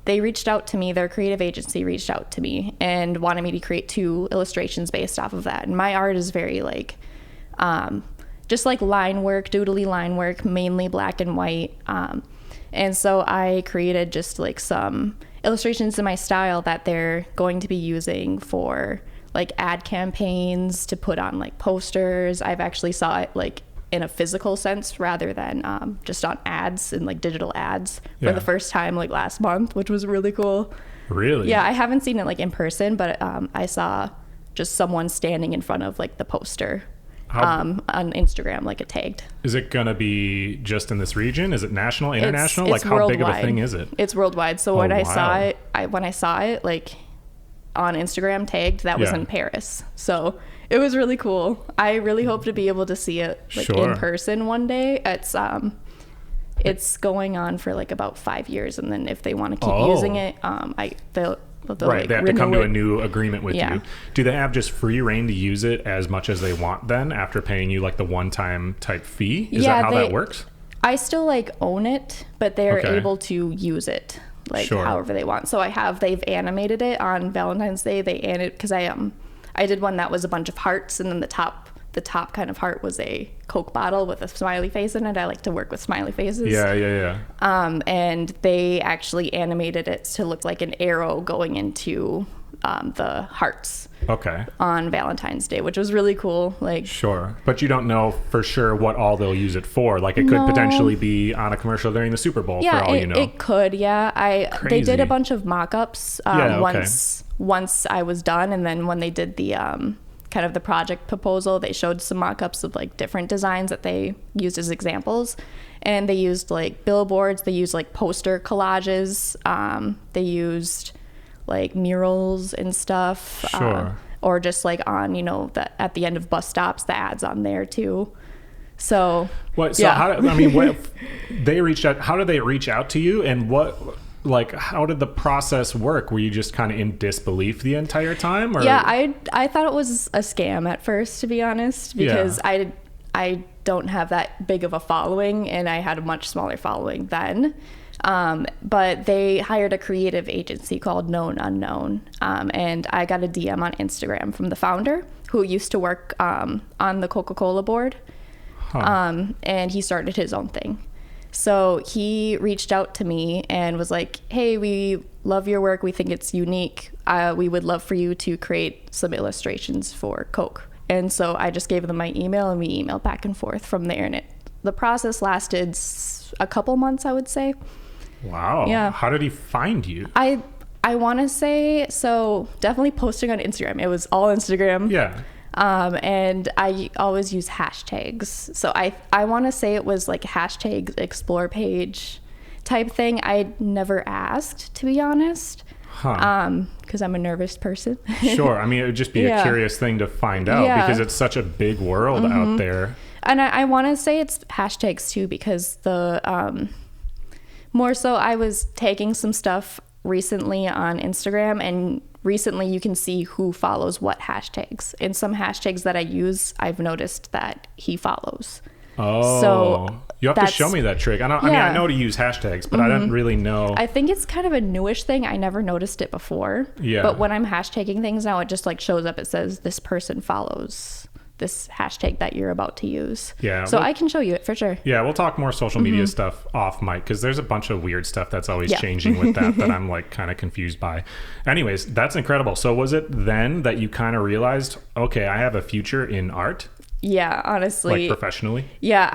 they reached out to me, their creative agency reached out to me and wanted me to create 2 illustrations based off of that. And my art is very like, just like line work, doodly line work, mainly black and white. And so I created just like some illustrations in my style that they're going to be using for like ad campaigns, to put on like posters. I've actually saw it like in a physical sense rather than just on ads and like digital ads for the first time like last month, which was really cool. Really? Yeah, I haven't seen it like in person, but I saw just someone standing in front of like the poster on Instagram, like it tagged. Is it gonna be just in this region? Is it national, international? It's like how worldwide. big of a thing is it? It's worldwide. So when I saw it like on Instagram tagged, that was in Paris. So it was really cool. I really hope to be able to see it like in person one day. It's It's going on for like about 5 years, and then if they want to keep using it, they'll right, like they have to come to a new agreement with Yeah. you. Do they have just free reign to use it as much as they want then after paying you like the one-time type fee? Is that how that works? I still like own it, but they're Okay. able to use it like Sure. however they want. So they've animated it on Valentine's Day. Because I did one that was a bunch of hearts, and then the top kind of heart was a Coke bottle with a smiley face in it. I like to work with smiley faces. Yeah. And they actually animated it to look like an arrow going into the hearts. Okay. On Valentine's Day, which was really cool. Like, sure. But you don't know for sure what all they'll use it for. Like, it could potentially be on a commercial during the Super Bowl, for all you know. It could, yeah. They did a bunch of mock-ups once I was done, and then when they did the kind of the project proposal, they showed some mock-ups of like different designs that they used as examples. And they used like billboards, they used like poster collages, they used like murals and stuff. Sure. Or just like on, at the end of bus stops, the ads on there too. So what? So yeah. what they reached out? How did they reach out to you? And how did the process work? Were you just kind of in disbelief the entire time? Or? Yeah, I thought it was a scam at first, to be honest, because I don't have that big of a following, and I had a much smaller following then. But they hired a creative agency called Known Unknown, and I got a DM on Instagram from the founder, who used to work on the Coca-Cola board, and he started his own thing. So he reached out to me and was like, hey, we love your work. We think it's unique. We would love for you to create some illustrations for Coke. And so I just gave them my email, and we emailed back and forth from there. And the process lasted a couple months, I would say. Wow. Yeah. How did he find you? I want to say, so definitely posting on Instagram. It was all Instagram. Yeah. And I always use hashtags. So I want to say it was like hashtag explore page type thing. I never asked, to be honest. Because I'm a nervous person. Sure. I mean, it would just be a curious thing to find out because it's such a big world out there. And I want to say it's hashtags too, because more so I was tagging some stuff recently on Instagram, and recently you can see who follows what hashtags. And some hashtags that I use, I've noticed that he follows. Oh, so you have to show me that trick. I mean, I know to use hashtags, but I didn't really know. I think it's kind of a newish thing. I never noticed it before. Yeah. But when I'm hashtagging things now, it just like shows up. It says this person follows this hashtag that you're about to use. Yeah. So I can show you it for sure. Yeah, we'll talk more social media stuff off mic, because there's a bunch of weird stuff that's always changing with that I'm like kind of confused by. Anyways, that's incredible. So was it then that you kind of realized, okay, I have a future in art? Yeah, honestly. Like professionally? Yeah,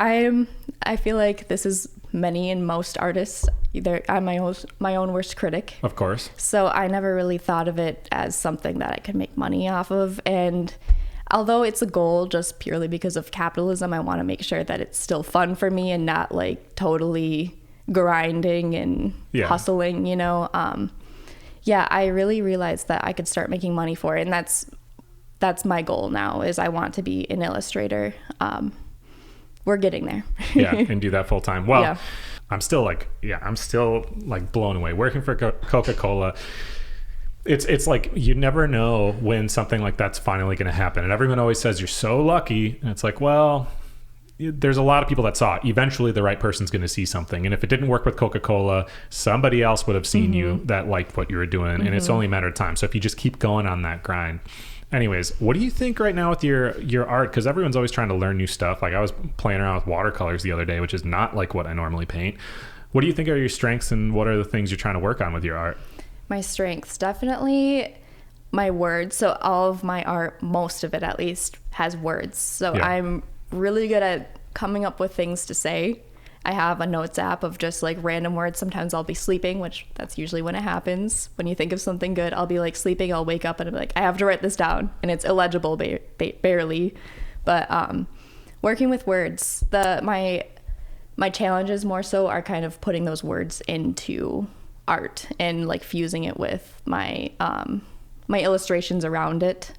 I feel like this is many and most artists. I'm my own worst critic. Of course. So I never really thought of it as something that I could make money off of. And although it's a goal just purely because of capitalism, I want to make sure that it's still fun for me and not like totally grinding and hustling, I really realized that I could start making money for it. And that's my goal now, is I want to be an illustrator. We're getting there. Yeah, and do that full time. Well, I'm still blown away. Working for Coca-Cola, it's like you never know when something like that's finally going to happen. And everyone always says you're so lucky. And it's like, well, there's a lot of people that saw it. Eventually the right person's going to see something. And if it didn't work with Coca-Cola, somebody else would have seen you that liked what you were doing. And it's only a matter of time. So if you just keep going on that grind. Anyways, what do you think right now with your art? Because everyone's always trying to learn new stuff. Like I was playing around with watercolors the other day, which is not like what I normally paint. What do you think are your strengths, and what are the things you're trying to work on with your art? My strengths, definitely my words. So all of my art, most of it at least, has words. So I'm really good at coming up with things to say. I have a notes app of just like random words. Sometimes I'll be sleeping, which that's usually when it happens. When you think of something good, I'll be like sleeping, I'll wake up and I'll be like, I have to write this down. And it's illegible barely. But working with words, my challenges more so are kind of putting those words into art and like fusing it with my illustrations around it.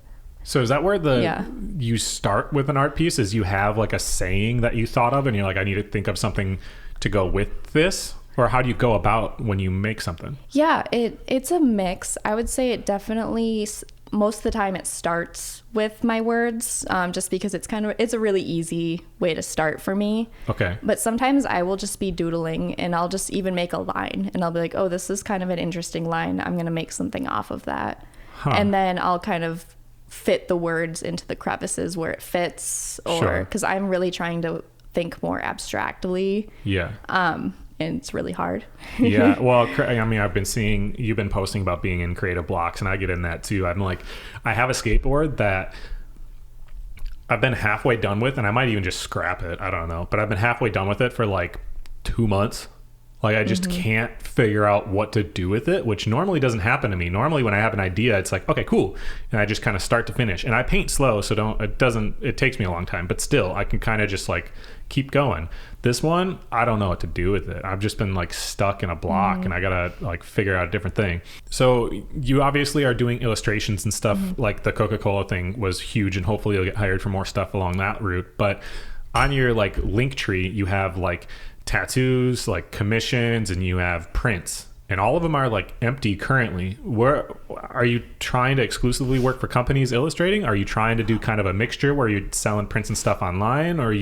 So is that where you start with an art piece? Is you have like a saying that you thought of and you're like, I need to think of something to go with this? Or how do you go about when you make something? Yeah, it's a mix. I would say it definitely, most of the time it starts with my words, just because it's a really easy way to start for me. Okay. But sometimes I will just be doodling and I'll just even make a line and I'll be like, oh, this is kind of an interesting line. I'm going to make something off of that. And then I'll kind of fit the words into the crevices where it fits, or because I'm really trying to think more abstractly. Yeah. And it's really hard. Yeah. Well, I mean, I've been seeing you've been posting about being in creative blocks, and I get in that too. I'm like, I have a skateboard that I've been halfway done with, and I might even just scrap it. I don't know. But I've been halfway done with it for like 2 months. Like, I just can't figure out what to do with it, which normally doesn't happen to me. Normally when I have an idea, it's like, okay, cool. And I just kind of start to finish. And I paint slow, so it takes me a long time, but still I can kind of just like keep going. This one, I don't know what to do with it. I've just been like stuck in a block and I gotta like figure out a different thing. So you obviously are doing illustrations and stuff. Like the Coca-Cola thing was huge, and hopefully you'll get hired for more stuff along that route. But on your like link tree, you have like tattoos, like commissions, and you have prints, and all of them are like empty currently. Where are you trying to exclusively work for companies illustrating? Are you trying to do kind of a mixture where you're selling prints and stuff online, or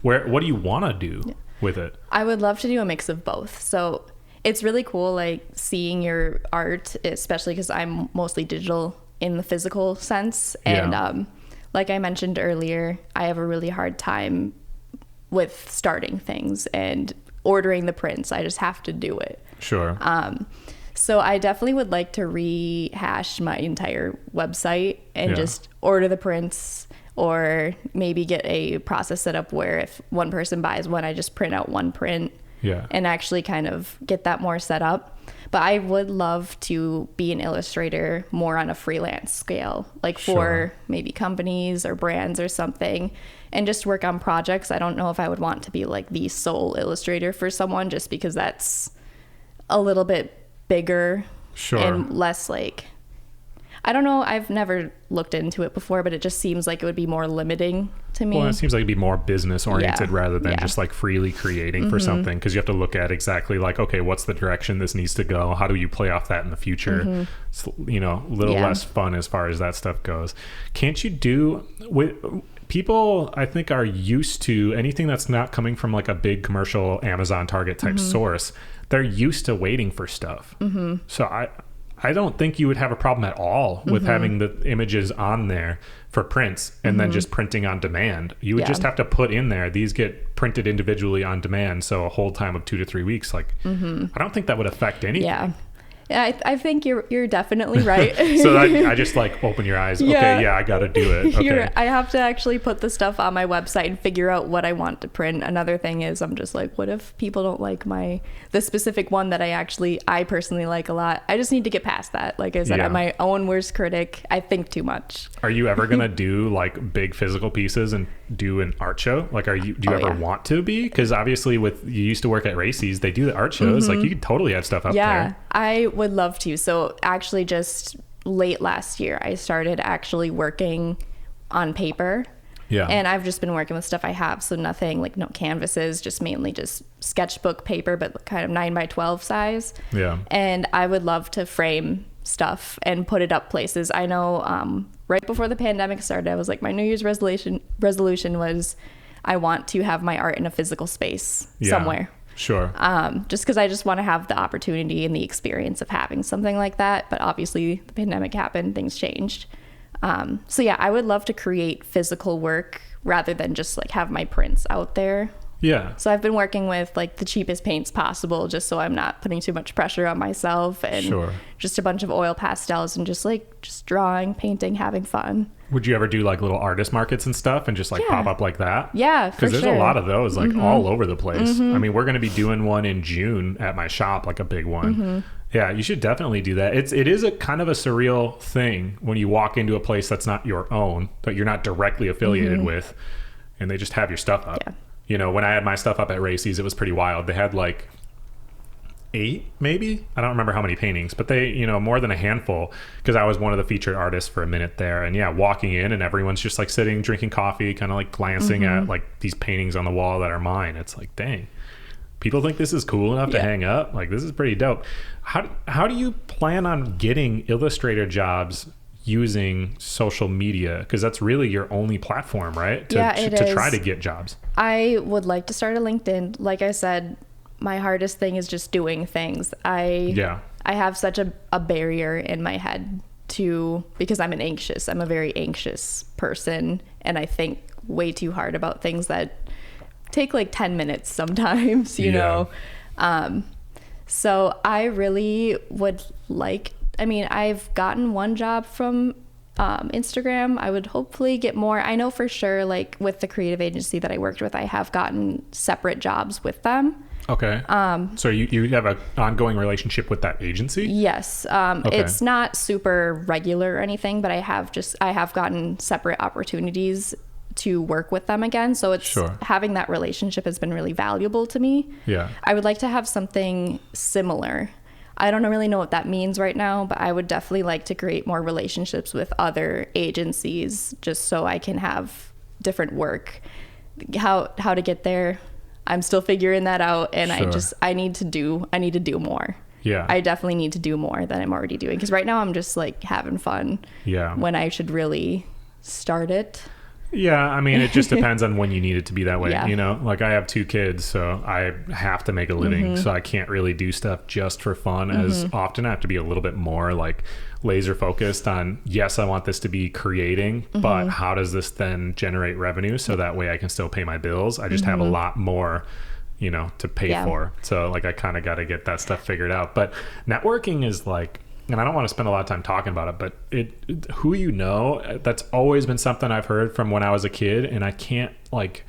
what do you want to do with it? I would love to do a mix of both. So it's really cool, like seeing your art, especially because I'm mostly digital in the physical sense. And like I mentioned earlier, I have a really hard time with starting things and ordering the prints. I just have to do it. Sure. So I definitely would like to rehash my entire website and just order the prints, or maybe get a process set up where if one person buys one, I just print out one print and actually kind of get that more set up. But I would love to be an illustrator more on a freelance scale, like for maybe companies or brands or something, and just work on projects. I don't know if I would want to be like the sole illustrator for someone, just because that's a little bit bigger and less like, I don't know. I've never looked into it before, but it just seems like it would be more limiting to me. Well, it seems like it'd be more business oriented rather than just like freely creating for something, because you have to look at exactly like, okay, what's the direction this needs to go? How do you play off that in the future? It's, you know, a little less fun as far as that stuff goes. Can't you do with people? I think are used to anything that's not coming from like a big commercial Amazon Target type source. They're used to waiting for stuff. So I don't think you would have a problem at all with having the images on there for prints and then just printing on demand. You would just have to put in there, these get printed individually on demand. So a hold time of 2 to 3 weeks. Like, I don't think that would affect anything. Yeah. I think you're definitely right. So I just like open your eyes. Okay, I got to do it. Okay. I have to actually put the stuff on my website and figure out what I want to print. Another thing is I'm just like, what if people don't like the specific one that I personally like a lot? I just need to get past that. Like I said, I'm my own worst critic. I think too much. Are you ever going to do like big physical pieces and do an art show? Like, do you ever want to be? Because obviously you used to work at Racy's, they do the art shows. Like you could totally have stuff up there. Yeah, I would love to. So actually just late last year, I started actually working on paper. Yeah. And I've just been working with stuff I have. So nothing like no canvases, just mainly just sketchbook paper, but kind of 9x12 size. Yeah. And I would love to frame stuff and put it up places. I know right before the pandemic started, I was like, my New Year's resolution was I want to have my art in a physical space somewhere. Sure. Just because I just want to have the opportunity and the experience of having something like that. But obviously the pandemic happened, things changed. So yeah, I would love to create physical work rather than just like have my prints out there. Yeah. So I've been working with like the cheapest paints possible, just so I'm not putting too much pressure on myself, and just a bunch of oil pastels and just drawing, painting, having fun. Would you ever do like little artist markets and stuff and just like pop up like that? Yeah, for sure. Because there's a lot of those like all over the place. I mean, we're going to be doing one in June at my shop, like a big one. Yeah, you should definitely do that. It is a kind of a surreal thing when you walk into a place that's not your own, that you're not directly affiliated with, and they just have your stuff up. Yeah. You know, when I had my stuff up at Racy's, it was pretty wild. They had like 8 maybe. I don't remember how many paintings, but they, more than a handful, because I was one of the featured artists for a minute there. And yeah, walking in and everyone's just like sitting, drinking coffee, kind of like glancing at like these paintings on the wall that are mine. It's like, dang, people think this is cool enough to hang up. Like, this is pretty dope. How do you plan on getting Illustrator jobs using social media? Because that's really your only platform, right? To try to get jobs. I would like to start a LinkedIn. Like I said, my hardest thing is just doing things. I have such a barrier in my head because I'm a very anxious person, and I think way too hard about things that take like 10 minutes sometimes, you know? So I really would I've gotten one job from Instagram. I would hopefully get more. I know for sure, like with the creative agency that I worked with, I have gotten separate jobs with them. Okay. So you have an ongoing relationship with that agency? Yes. It's not super regular or anything, but I have gotten separate opportunities to work with them again. So it's having that relationship has been really valuable to me. Yeah. I would like to have something similar. I don't really know what that means right now, but I would definitely like to create more relationships with other agencies just so I can have different work. How to get there, I'm still figuring that out, and I need to do more. Yeah. I definitely need to do more than I'm already doing, because right now I'm just like having fun. Yeah. When I should really start it. Yeah, I mean, it just depends on when you need it to be that way. Yeah. Like I have 2 kids, so I have to make a living. So I can't really do stuff just for fun as often. I have to be a little bit more like laser focused on, yes, I want this to be creating, but how does this then generate revenue so that way I can still pay my bills? I just have a lot more, to pay for. So like I kind of got to get that stuff figured out. But networking is like, and I don't want to spend a lot of time talking about it, but who that's always been something I've heard from when I was a kid, and I can't like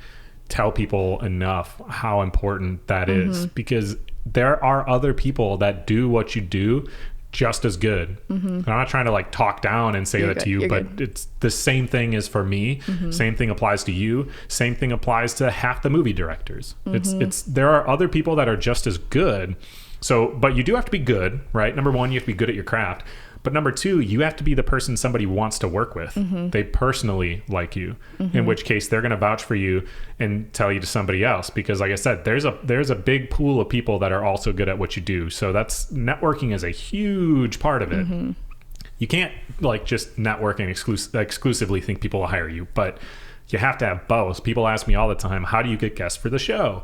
tell people enough how important that is, because there are other people that do what you do just as good. I'm not trying to like talk down and say to you, but it's the same thing as for me. Same thing applies to you. Same thing applies to half the movie directors. There are other people that are just as good. So, but you do have to be good, right? Number 1, you have to be good at your craft. But number 2, you have to be the person somebody wants to work with. They personally like you, in which case they're going to vouch for you and tell you to somebody else. Because like I said, there's a big pool of people that are also good at what you do. So networking is a huge part of it. You can't like just network and exclusively think people will hire you, but you have to have both. People ask me all the time, how do you get guests for the show?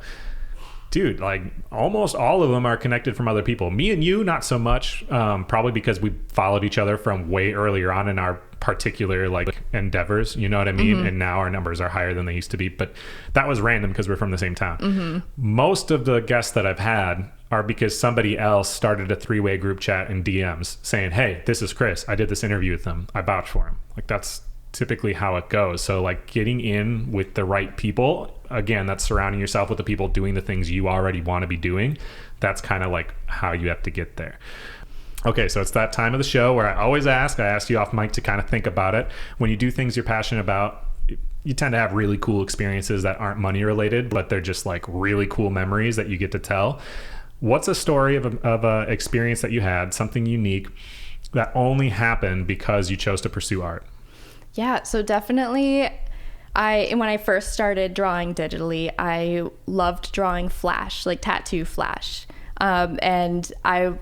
Dude, like almost all of them are connected from other people. Me and you, not so much, probably because we followed each other from way earlier on in our particular like endeavors, you know what I mean? And now our numbers are higher than they used to be, but that was random because we're from the same town. Most of the guests that I've had are because somebody else started a 3-way group chat in DMs saying, hey, this is Chris. I did this interview with him. I vouch for him. Like that's typically how it goes. So like getting in with the right people, again, that's surrounding yourself with the people doing the things you already want to be doing. That's kind of like how you have to get there. Okay, so it's that time of the show where I ask you off mic to kind of think about it. When you do things you're passionate about, you tend to have really cool experiences that aren't money related, but they're just like really cool memories that you get to tell. What's a story of a experience that you had, something unique that only happened because you chose to pursue art? Yeah, so definitely when I first started drawing digitally, I loved drawing flash, like tattoo flash. And I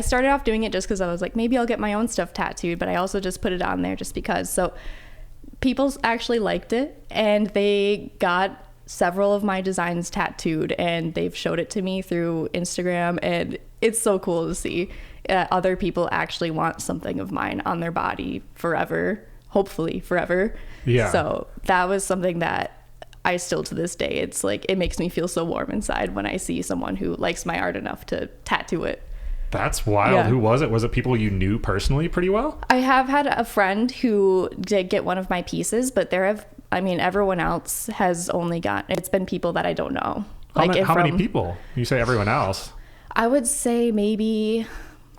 started off doing it just because I was like, maybe I'll get my own stuff tattooed, but I also just put it on there just because. So people actually liked it, and they got several of my designs tattooed, and they've showed it to me through Instagram, and it's so cool to see other people actually want something of mine on their body forever, hopefully forever. Yeah. So that was something that I still to this day, it's like it makes me feel so warm inside when I see someone who likes my art enough to tattoo it. That's wild. Yeah. Who was it? Was it people you knew personally pretty well? I have had a friend who did get one of my pieces, but everyone else has only it's been people that I don't know. How many people? You say everyone else. I would say maybe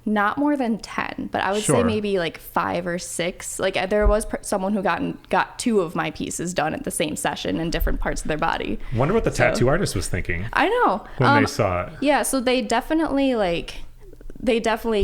not more than 10, but I would say Sure. maybe like 5 or 6. Like there was someone who got 2 of my pieces done at the same session in different parts of their body. Wonder what the tattoo artist was thinking I know. when they saw it. Yeah, so they definitely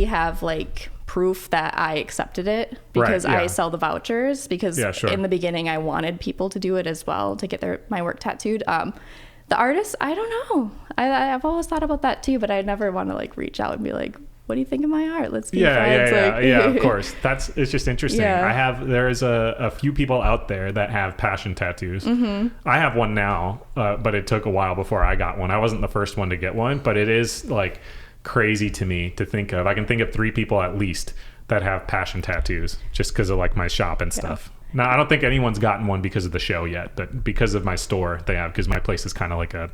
have like proof that I accepted it because Right, yeah. I sell the vouchers because Yeah, sure. in the beginning I wanted people to do it as well to get my work tattooed. The artist, I don't know. I've always thought about that too, but I never want to like reach out and be like, what do you think of my art? Let's be friends. Yeah, of course. It's just interesting. Yeah. There's a few people out there that have passion tattoos. I have one now, but it took a while before I got one. I wasn't the first one to get one, but it is like crazy to me to think of. I can think of 3 people at least that have passion tattoos just because of like my shop and stuff. Now, I don't think anyone's gotten one because of the show yet, but because of my store, they have, because my place is kind of like a,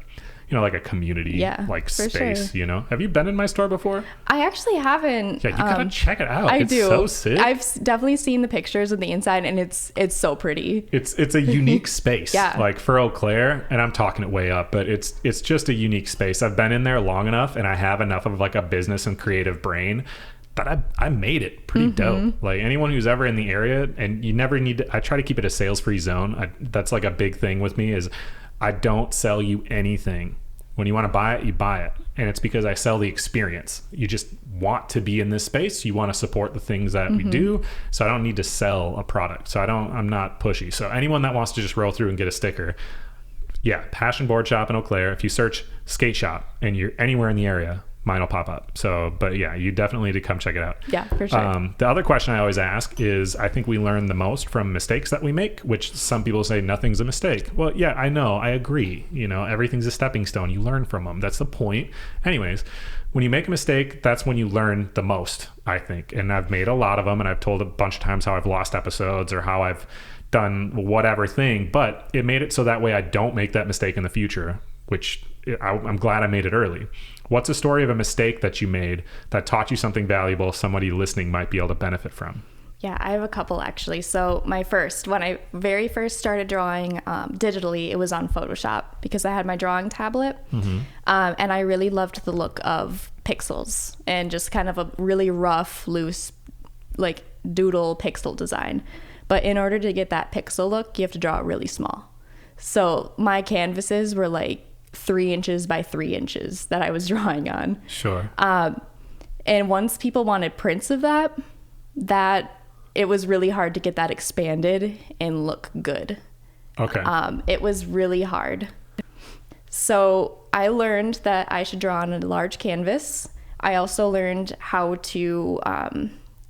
like a community, like space, sure. Have you been in my store before? I actually haven't. Yeah, you gotta check it out. I It's do. so sick. I've definitely seen the pictures of the inside, and it's so pretty. It's a unique space. Yeah. Like for Eau Claire, and I'm talking it way up, but it's just a unique space. I've been in there long enough, and I have enough of like a business and creative brain that I made it pretty dope. Like anyone who's ever in the area, and you never need to, I try to keep it a sales-free zone. That's like a big thing with me is I don't sell you anything. When you want to buy it, you buy it. And it's because I sell the experience. You just want to be in this space. You want to support the things that we do. So I don't need to sell a product. So I'm not pushy. So anyone that wants to just roll through and get a sticker, yeah, Passion Board Shop in Eau Claire. If you search skate shop and you're anywhere in the area, mine will pop up. So, but yeah, you definitely need to come check it out. Yeah, for sure. The other question I always ask is, I think we learn the most from mistakes that we make, which some people say nothing's a mistake. Well, yeah, I know. I agree. Everything's a stepping stone. You learn from them. That's the point. Anyways, when you make a mistake, that's when you learn the most, I think. And I've made a lot of them, and I've told a bunch of times how I've lost episodes or how I've done whatever thing, but it made it so that way I don't make that mistake in the future, which I'm glad I made it early. What's a story of a mistake that you made that taught you something valuable somebody listening might be able to benefit from? Yeah, I have a couple actually. So when I very first started drawing digitally, it was on Photoshop because I had my drawing tablet. And I really loved the look of pixels and just kind of a really rough, loose, like doodle pixel design. But in order to get that pixel look, you have to draw it really small. So my canvases were like 3 inches by 3 inches that I was drawing on. Sure. And once people wanted prints of that it was really hard to get that expanded and look good. Okay. It was really hard. So I learned that I should draw on a large canvas. I also learned how to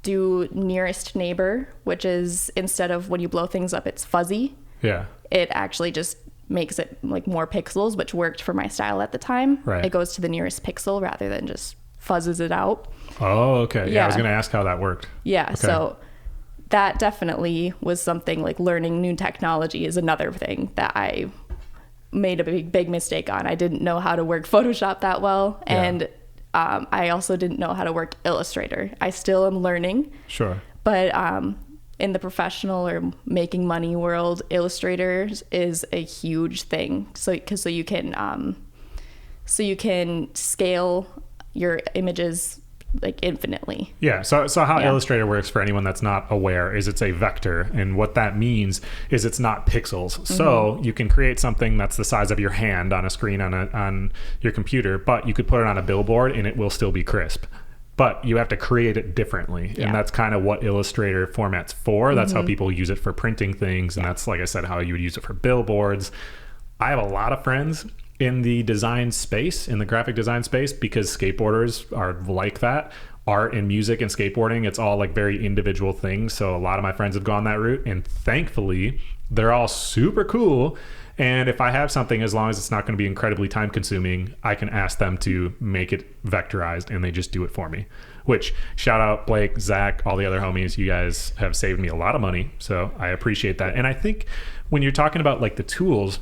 do nearest neighbor, which is instead of when you blow things up, it's fuzzy. Yeah. It actually just makes it like more pixels, which worked for my style at the time. Right. It goes to the nearest pixel rather than just fuzzes it out. Oh, okay. Yeah, I was Yeah. going to ask how that worked. Yeah. Okay. So that definitely was something, like learning new technology is another thing that I made a big mistake on. I didn't know how to work Photoshop that well. Yeah. And I also didn't know how to work Illustrator. I still am learning. Sure. But in the professional or making money world, Illustrator is a huge thing. So you can scale your images like infinitely. Yeah. So how Yeah. Illustrator works for anyone that's not aware is it's a vector. And what that means is it's not pixels. So you can create something that's the size of your hand on a screen on your computer, but you could put it on a billboard and it will still be crisp. But you have to create it differently. Yeah. And that's kind of what Illustrator format's for. That's how people use it for printing things. And that's, like I said, how you would use it for billboards. I have a lot of friends in the design space, in the graphic design space, because skateboarders are like that. Art and music and skateboarding, it's all like very individual things. So a lot of my friends have gone that route, and thankfully they're all super cool. And if I have something, as long as it's not going to be incredibly time consuming, I can ask them to make it vectorized, and they just do it for me. Which, shout out Blake, Zach, all the other homies. You guys have saved me a lot of money, so I appreciate that. And I think when you're talking about like the tools,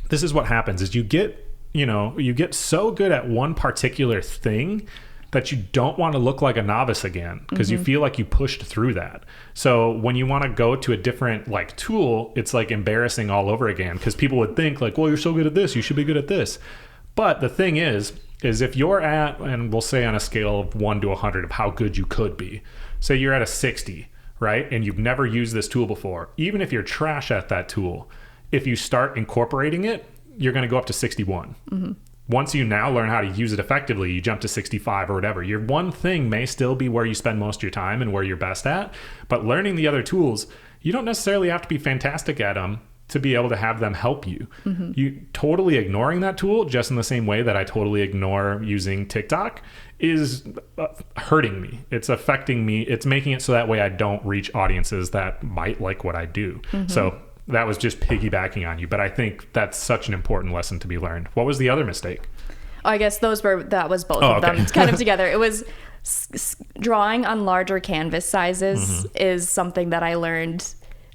this is what happens is you get so good at one particular thing that you don't want to look like a novice again, because you feel like you pushed through that. So when you want to go to a different like tool, it's like embarrassing all over again, because people would think like, well, you're so good at this, you should be good at this. But the thing is, is if you're at, and we'll say on a scale of 1 to 100 of how good you could be, say you're at a 60, right? And you've never used this tool before. Even if you're trash at that tool, if you start incorporating it, you're going to go up to 61. Once you now learn how to use it effectively, you jump to 65 or whatever. Your one thing may still be where you spend most of your time and where you're best at, but learning the other tools, you don't necessarily have to be fantastic at them to be able to have them help you. You totally ignoring that tool, just in the same way that I totally ignore using TikTok, is hurting me. It's affecting me. It's making it so that way I don't reach audiences that might like what I do. So that was just piggybacking on you, but I think that's such an important lesson to be learned. What was the other mistake? I guess that was both of them kind of together. It was drawing on larger canvas sizes is something that I learned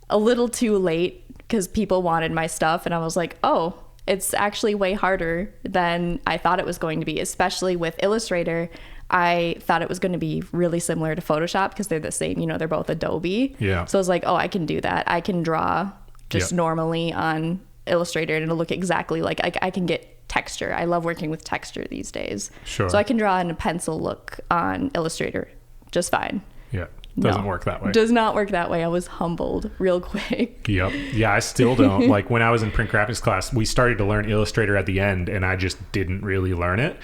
a little too late because people wanted my stuff, and I was like, oh, it's actually way harder than I thought it was going to be, especially with Illustrator. I thought it was going to be really similar to Photoshop because they're the same, they're both Adobe. Yeah. So I was like, oh, I can do that. I can draw just normally on Illustrator and it'll look exactly like I can get texture. I love working with texture these days. Sure. So I can draw in a pencil look on Illustrator just fine. Yeah. Doesn't work that way. Does not work that way. I was humbled real quick. Yep. Yeah, I still don't. Like when I was in print graphics class, we started to learn Illustrator at the end and I just didn't really learn it.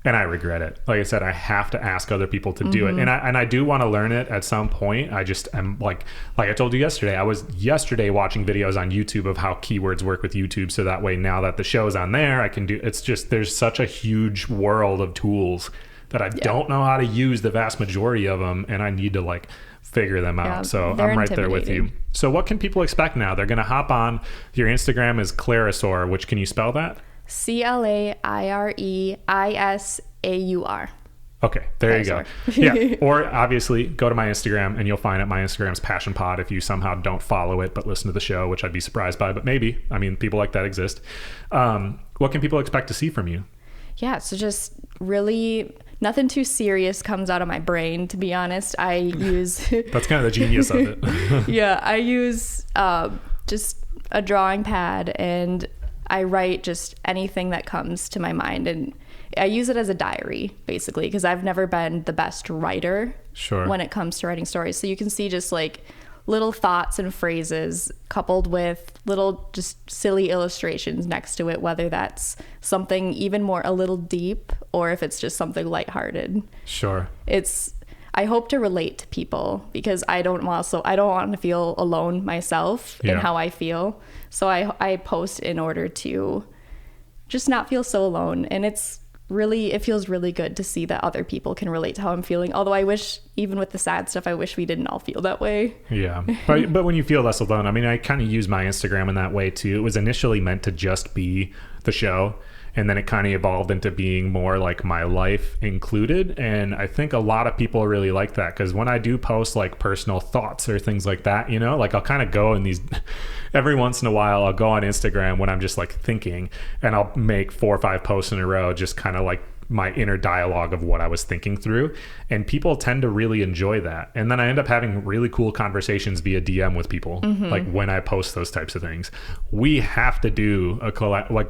And I regret it. Like I said, I have to ask other people to do it. And I do want to learn it at some point. I just am like I told you yesterday, I was yesterday watching videos on YouTube of how keywords work with YouTube. So that way, now that the show is on there, I can do, it's just, there's such a huge world of tools that I don't know how to use the vast majority of them. And I need to figure them out. So I'm right there with you. So what can people expect now? They're going to hop on. Your Instagram is Clarisaur, which, can you spell that? CLAIREISAUR. Okay, there you go. Yeah, or obviously go to my Instagram and you'll find it. My Instagram's Passion Pod if you somehow don't follow it but listen to the show, which I'd be surprised by, but maybe. I mean, people like that exist. What can people expect to see from you? Yeah, so just really nothing too serious comes out of my brain, to be honest. I use... That's kind of the genius of it. Yeah, I use just a drawing pad and I write just anything that comes to my mind, and I use it as a diary basically because I've never been the best writer when it comes to writing stories. So you can see just little thoughts and phrases coupled with little just silly illustrations next to it, whether that's something even more a little deep or if it's just something lighthearted. Sure. I hope to relate to people because I don't want to feel alone myself in how I feel. So I post in order to just not feel so alone. And it feels really good to see that other people can relate to how I'm feeling. Although I wish, even with the sad stuff, I wish we didn't all feel that way. Yeah. But when you feel less alone, I mean, I kind of use my Instagram in that way too. It was initially meant to just be the show. And then it kind of evolved into being more like my life included. And I think a lot of people really like that because when I do post personal thoughts or things like that, I'll kind of go in these, every once in a while, I'll go on Instagram when I'm just thinking, and I'll make 4 or 5 posts in a row, just kind of my inner dialogue of what I was thinking through, and people tend to really enjoy that. And then I end up having really cool conversations via DM with people, when I post those types of things. We have to do a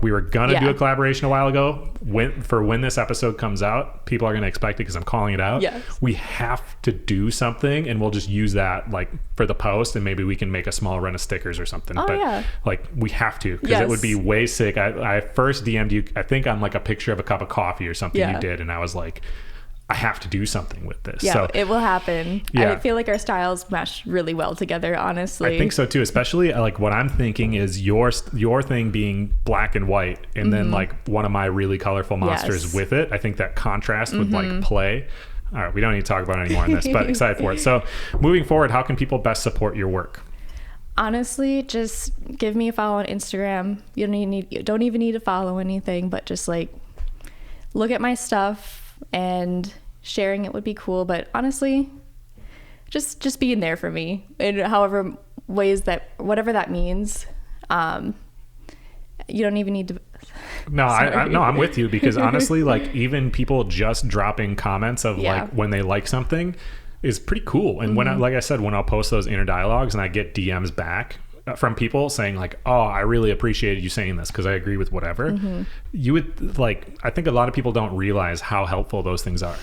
we were gonna do a collaboration a while ago. When this episode comes out, people are gonna expect it because I'm calling it out. Yes. We have to do something, and we'll just use that for the post, and maybe we can make a small run of stickers or something. We have to, because it would be way sick. I first DM'd you, I think, on a picture of a cup of coffee or something you did, and I was like, I have to do something with this. Yeah, so it will happen. I feel like our styles mesh really well together, honestly. I think so too, especially what I'm thinking is your thing being black and white, and then one of my really colorful monsters with it. I think that contrast would play. All right, we don't need to talk about it anymore on this, but excited for it. So moving forward, how can people best support your work? Honestly, just give me a follow on Instagram. You don't even need to follow anything, but just look at my stuff, and sharing it would be cool. But honestly, just being there for me in whatever that means. You don't even need to. No, I'm with you, because honestly, even people just dropping comments of when they like something is pretty cool. And when when I'll post those inner dialogues and I get DMs back, from people saying like, oh, I really appreciated you saying this because I agree with whatever, you would like, I think a lot of people don't realize how helpful those things are.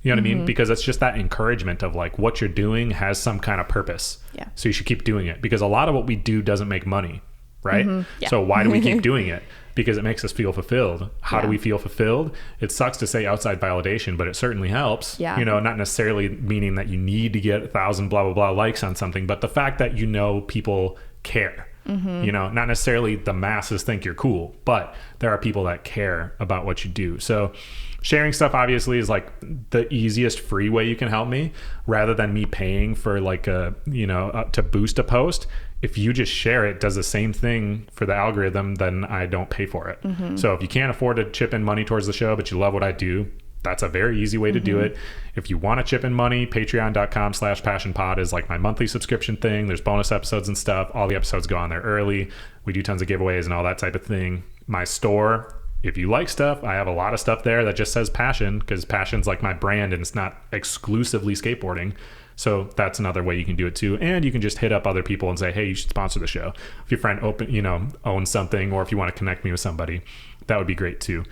You know what I mean? Because it's just that encouragement of like what you're doing has some kind of purpose. Yeah. So you should keep doing it, because a lot of what we do doesn't make money, right? Yeah. So why do we keep doing it? Because it makes us feel fulfilled. How do Yeah. we feel fulfilled? It sucks to say outside validation, but it certainly helps. Yeah. You know, not necessarily meaning that you need to get 1,000 blah, blah, blah likes on something, but the fact that, you know, people care. You know, not necessarily the masses think you're cool, but there are people that care about what you do. So sharing stuff obviously is like the easiest free way you can help me, rather than me paying for like a, you know, to boost a post. If you just share it, does the same thing for the algorithm, then I don't pay for it. So if you can't afford to chip in money towards the show, but you love what I do, that's a very easy way to do it. If you want to chip in money, patreon.com/passionpod is like my monthly subscription thing. There's bonus episodes and stuff. All the episodes go on there early. We do tons of giveaways and all that type of thing. My store, if you like stuff, I have a lot of stuff there that just says passion, because passion's like my brand and it's not exclusively skateboarding. So that's another way you can do it too. And you can just hit up other people and say, hey, you should sponsor the show. If your friend owns something, or if you want to connect me with somebody, that would be great too.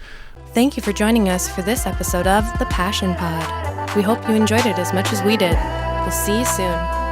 Thank you for joining us for this episode of The Passion Pod. We hope you enjoyed it as much as we did. We'll see you soon.